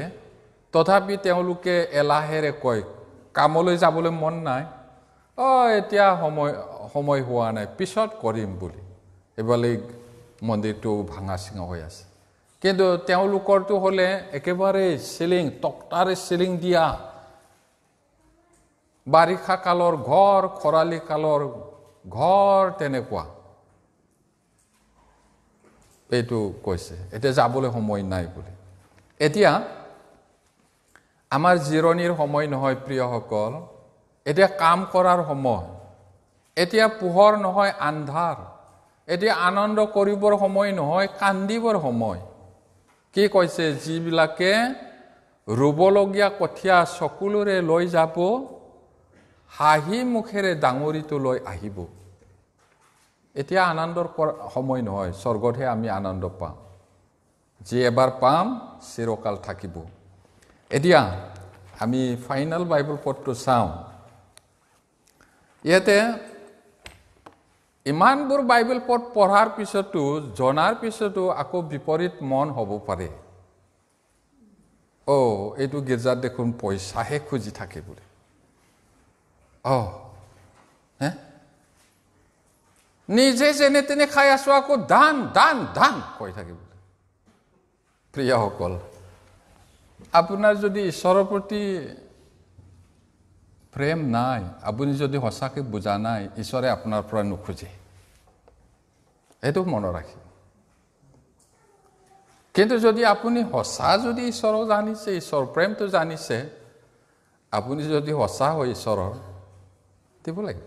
তথাপি তেওঁলোকে এলাহেৰে কয় কামলৈ যাবলৈ মন নাই এতিয়া সময় হোৱা নাই পিছত কৰিম বুলি এবালে মন্দিৰটো ভাঙা চিঙা হৈ আছে কিন্তু তেওঁলোকৰটো হ'লে একেবাৰে সিলিং তক্তাৰে সিলিং দিয়া বাৰিষা কালৰ ঘৰ খৰালি কালৰ ঘৰ তেনেকুৱা এইটো কৈছে এতিয়া যাবলৈ সময় নাই বুলি এতিয়া আমাৰ জিৰণিৰ সময় নহয় প্ৰিয়সকল এতিয়া কাম কৰাৰ সময় এতিয়া পোহৰ নহয় আন্ধাৰ এতিয়া আনন্দ কৰিবৰ সময় নহয় কান্দিবৰ সময় কি কৈছে যিবিলাকে ৰুবলগীয়া কঠীয়া সকলোৰে লৈ যাব হাঁহি মুখেৰে ডাঙৰিটো লৈ আহিব এতিয়া আনন্দৰ সময় নহয় স্বৰ্গতহে আমি আনন্দ পাম যি এবাৰ পাম চিৰকাল থাকিব এতিয়া আমি ফাইনেল বাইবেল পঢ়টো চাওঁ ইয়াতে ইমানবোৰ বাইবেল পঢ়াৰ পিছতো জনাৰ পিছতো আকৌ বিপৰীত মন হ'ব পাৰে এইটো গীৰ্জাত দেখোন পইচাহে খুজি থাকে বোলে নিজে যেনে তেনে খাই আছো আকৌ দান দান দান কৈ থাকে বোলে প্ৰিয়সকল আপোনাৰ যদি ঈশ্বৰৰ প্ৰতি প্ৰেম নাই আপুনি যদি সঁচাকৈ বুজা নাই ঈশ্বৰে আপোনাৰ পৰা নোখোজে এইটো মনত ৰাখিব কিন্তু যদি আপুনি সঁচা যদি ঈশ্বৰক জানিছে ঈশ্বৰ প্ৰেমটো জানিছে আপুনি যদি সঁচা হয় ঈশ্বৰৰ দিব লাগিব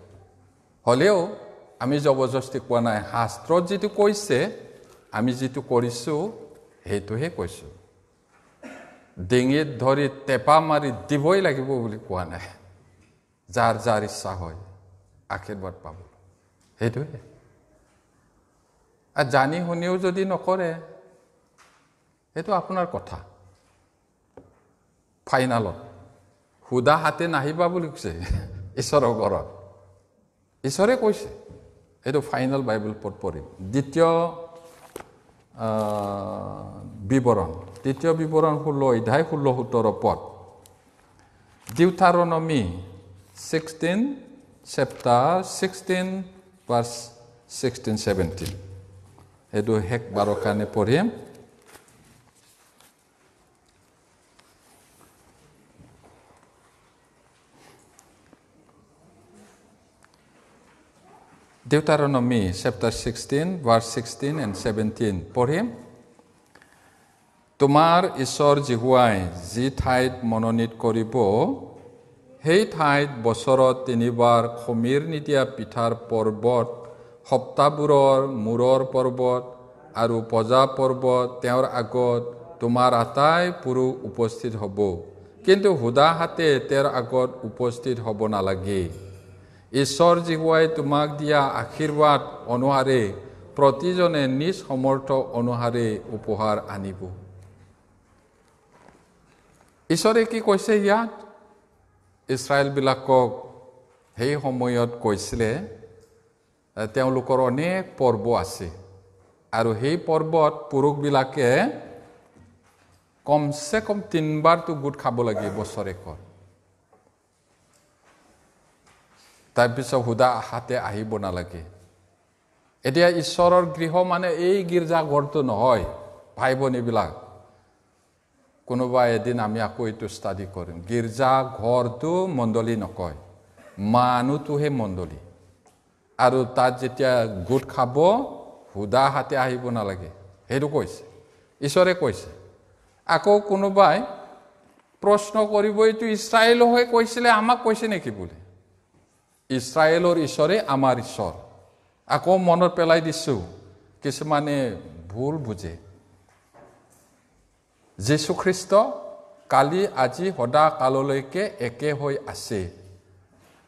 হ'লেও আমি জবৰদস্তি কোৱা নাই শাস্ত্ৰত যিটো কৈছে আমি যিটো কৰিছোঁ সেইটোহে কৈছোঁ ডিঙিত ধৰি টেপা মাৰি দিবই লাগিব বুলি কোৱা নাই যাৰ যাৰ ইচ্ছা হয় আশীৰ্বাদ পাব সেইটোৱে আৰু জানি শুনিও যদি নকৰে সেইটো আপোনাৰ কথা ফাইনালত সুদা হাতে নাহিবা বুলি কৈছে ঈশ্বৰৰ ঘৰত ঈশ্বৰে কৈছে এইটো ফাইনেল বাইবেল পঢ়িম দ্বিতীয় বিৱৰণ 16 অধ্যায় 16-17 পদ Deuteronomy 16 chapter 16 verse 16-17 এইটো হেক বাৰৰ কাৰণে পঢ়িম Deuteronomy chapter 16, verse 16 and 17 পঢ়িম। তোমাৰ ঈশ্বৰ জিহুৱাই যি ঠাইত মনোনীত কৰিব, সেই ঠাইত বছৰত 3 বাৰ খমীৰ নিদিয়া পিঠাৰ পৰ্বত, সপ্তাহবোৰৰ মূৰৰ পৰ্বত আৰু পজা পৰ্বত তেওঁৰ আগত তোমাৰ আটাই পুৰুষ উপস্থিত হ'ব, কিন্তু হুদা হাতে তেওঁৰ আগত উপস্থিত হ'ব নালাগে। ঈশ্বৰ জিহুৱাই তোমাক দিয়া আশীৰ্বাদ অনুসাৰে প্ৰতিজনে নিজ সমৰ্থ অনুসাৰে উপহাৰ আনিব। ঈশ্বৰে কি কৈছে ইয়াত? ইছৰাইলবিলাকক সেই সময়ত কৈছিলে তেওঁলোকৰ অনেক পৰ্ব আছে, আৰু সেই পৰ্বত পুৰুষবিলাকে কমচে কম 3 বাৰটো গোট খাব লাগে বছৰেকত। তাৰপিছত হুদা হাতে আহিব নালাগে। এতিয়া ঈশ্বৰৰ গৃহ মানে এই গীৰ্জা ঘৰটো নহয় ভাই ভনীবিলাক। কোনোবা এদিন আমি আকৌ এইটো ষ্টাডি কৰিম। গীৰ্জা ঘৰটো মণ্ডলী নকয়, মানুহটোহে মণ্ডলী। আৰু তাত যেতিয়া গোট খাব হুদা হাতে আহিব নালাগে, সেইটো কৈছে, ঈশ্বৰে কৈছে। আকৌ কোনোবাই প্ৰশ্ন কৰিব, এইটো ইছৰাইলহে কৈছিলে, আমাক কৈছে নেকি বুলি। ইছৰাইলৰ ঈশ্বৰে আমাৰ ঈশ্বৰ। আকৌ মনত পেলাই দিছোঁ, কিছুমানে ভুল বুজে। যীশুখ্ৰীষ্ট কালি আজি সদা কাললৈকে একে হৈ আছে,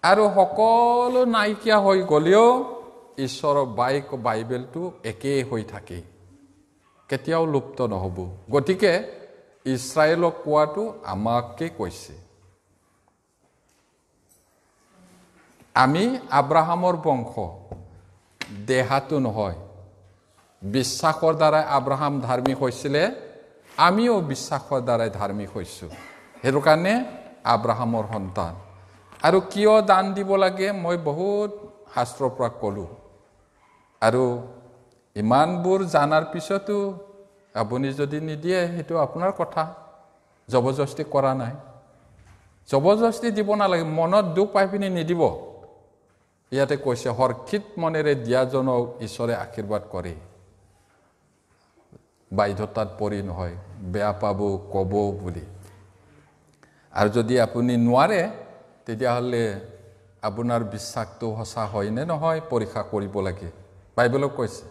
আৰু সকলো নাইকিয়া হৈ গ'লেও ঈশ্বৰৰ বাইবেলটো একেই হৈ থাকে, কেতিয়াও লুপ্ত নহ'ব। গতিকে ইছৰাইলক কোৱাটো আমাকে কৈছে। আমি আব্ৰাহামৰ বংশ, দেহাটো নহয়। বিশ্বাসৰ দ্বাৰাই আব্ৰাহাম ধাৰ্মিক হৈছিলে, আমিও বিশ্বাসৰ দ্বাৰাই ধাৰ্মিক হৈছোঁ। সেইটো কাৰণে আব্ৰাহামৰ সন্তান। আৰু কিয় দান দিব লাগে মই বহুত শাস্ত্ৰৰ পৰা ক'লোঁ, আৰু ইমানবোৰ জানাৰ পিছতো আপুনি যদি নিদিয়ে সেইটো আপোনাৰ কথা, জবৰদস্তি কৰা নাই। জবৰদস্তি দিব নালাগে, মনত দুখ পাই পিনি নিদিব। ইয়াতে কৈছে হৰ্ষিত মনেৰে দিয়াজনক ঈশ্বৰে আশীৰ্বাদ কৰে। বাধ্যতাত পৰি নহয়, বেয়া পাব ক'ব বুলি। আৰু যদি আপুনি নোৱাৰে তেতিয়াহ'লে আপোনাৰ বিশ্বাসটো সঁচা হয় নে নহয় পৰীক্ষা কৰিব লাগে। বাইবেলত কৈছে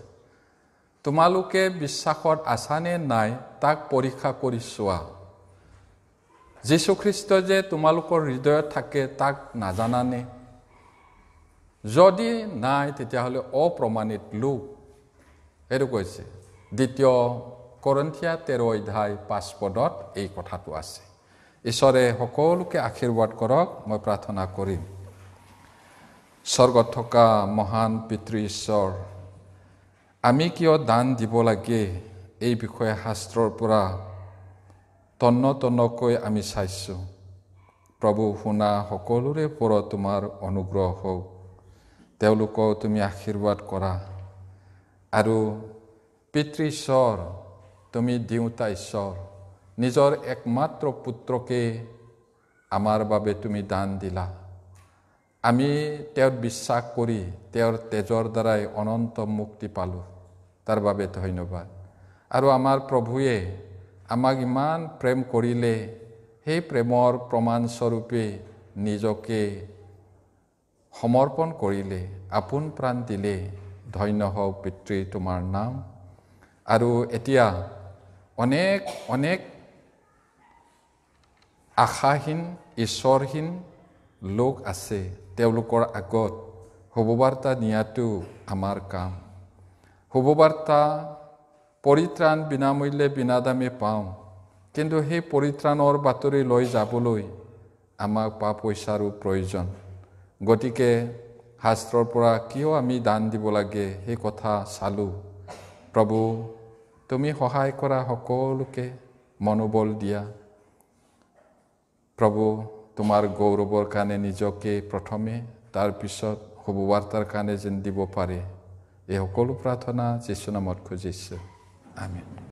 তোমালোকে বিশ্বাসত আছা নে নাই তাক পৰীক্ষা কৰি চোৱা। যীশুখ্ৰীষ্ট যে তোমালোকৰ হৃদয়ত থাকে তাক নাজানানে? যদি নাই তেতিয়াহ'লে অপ্ৰমাণিত লোক। এইটো কৈছে 2 কৰিন্থিয়া 13 অধ্যায় 5 পদত এই কথাটো আছে। ঈশ্বৰে সকলোকে আশীৰ্বাদ কৰক, মই প্ৰাৰ্থনা কৰিম। স্বৰ্গত থকা মহান পিতৃ ঈশ্বৰ, আমি কিয় দান দিব লাগে এই বিষয়ে শাস্ত্ৰৰ পৰা তন্নকৈ আমি চাইছোঁ। প্ৰভু, শুনা সকলোৰে ওপৰত তোমাৰ অনুগ্ৰহ হওক, তেওঁলোকক তুমি আশীৰ্বাদ কৰা। আৰু পিতৃ ঈশ্বৰ, তুমি দেউতা ঈশ্বৰ, নিজৰ একমাত্ৰ পুত্ৰকে আমাৰ বাবে তুমি দান দিলা। আমি তেওঁত বিশ্বাস কৰি তেওঁৰ তেজৰ দ্বাৰাই অনন্ত মুক্তি পালোঁ, তাৰ বাবে ধন্যবাদ। আৰু আমাৰ প্ৰভুৱে আমাক ইমান প্ৰেম কৰিলে, সেই প্ৰেমৰ প্ৰমাণস্বৰূপে নিজকে সমৰ্পণ কৰিলে, আপোন প্ৰাণ দিলে। ধন্য হওক পিতৃ তোমাৰ নাম। আৰু এতিয়া অনেক আশাহীন ঈশ্বৰহীন লোক আছে, তেওঁলোকৰ আগত শুভবাৰ্তা নিয়াটো আমাৰ কাম। শুভবাৰ্তা পৰিত্ৰাণ বিনামূল্যে বিনাদামে পাওঁ, কিন্তু সেই পৰিত্ৰাণৰ বাতৰি লৈ যাবলৈ আমাক পইচাৰো প্ৰয়োজন। গতিকে শাস্ত্ৰৰ পৰা কিয় আমি দান দিব লাগে সেই কথা চালোঁ। প্ৰভু, তুমি সহায় কৰা সকলোকে মনোবল দিয়া। প্ৰভু, তোমাৰ গৌৰৱৰ কাৰণে নিজকে প্ৰথমে, তাৰপিছত শুভবাৰ্তাৰ কাৰণে যেন দিব পাৰে, এই সকলো প্ৰাৰ্থনা যীশু নামত খুজিছোঁ। আমেন।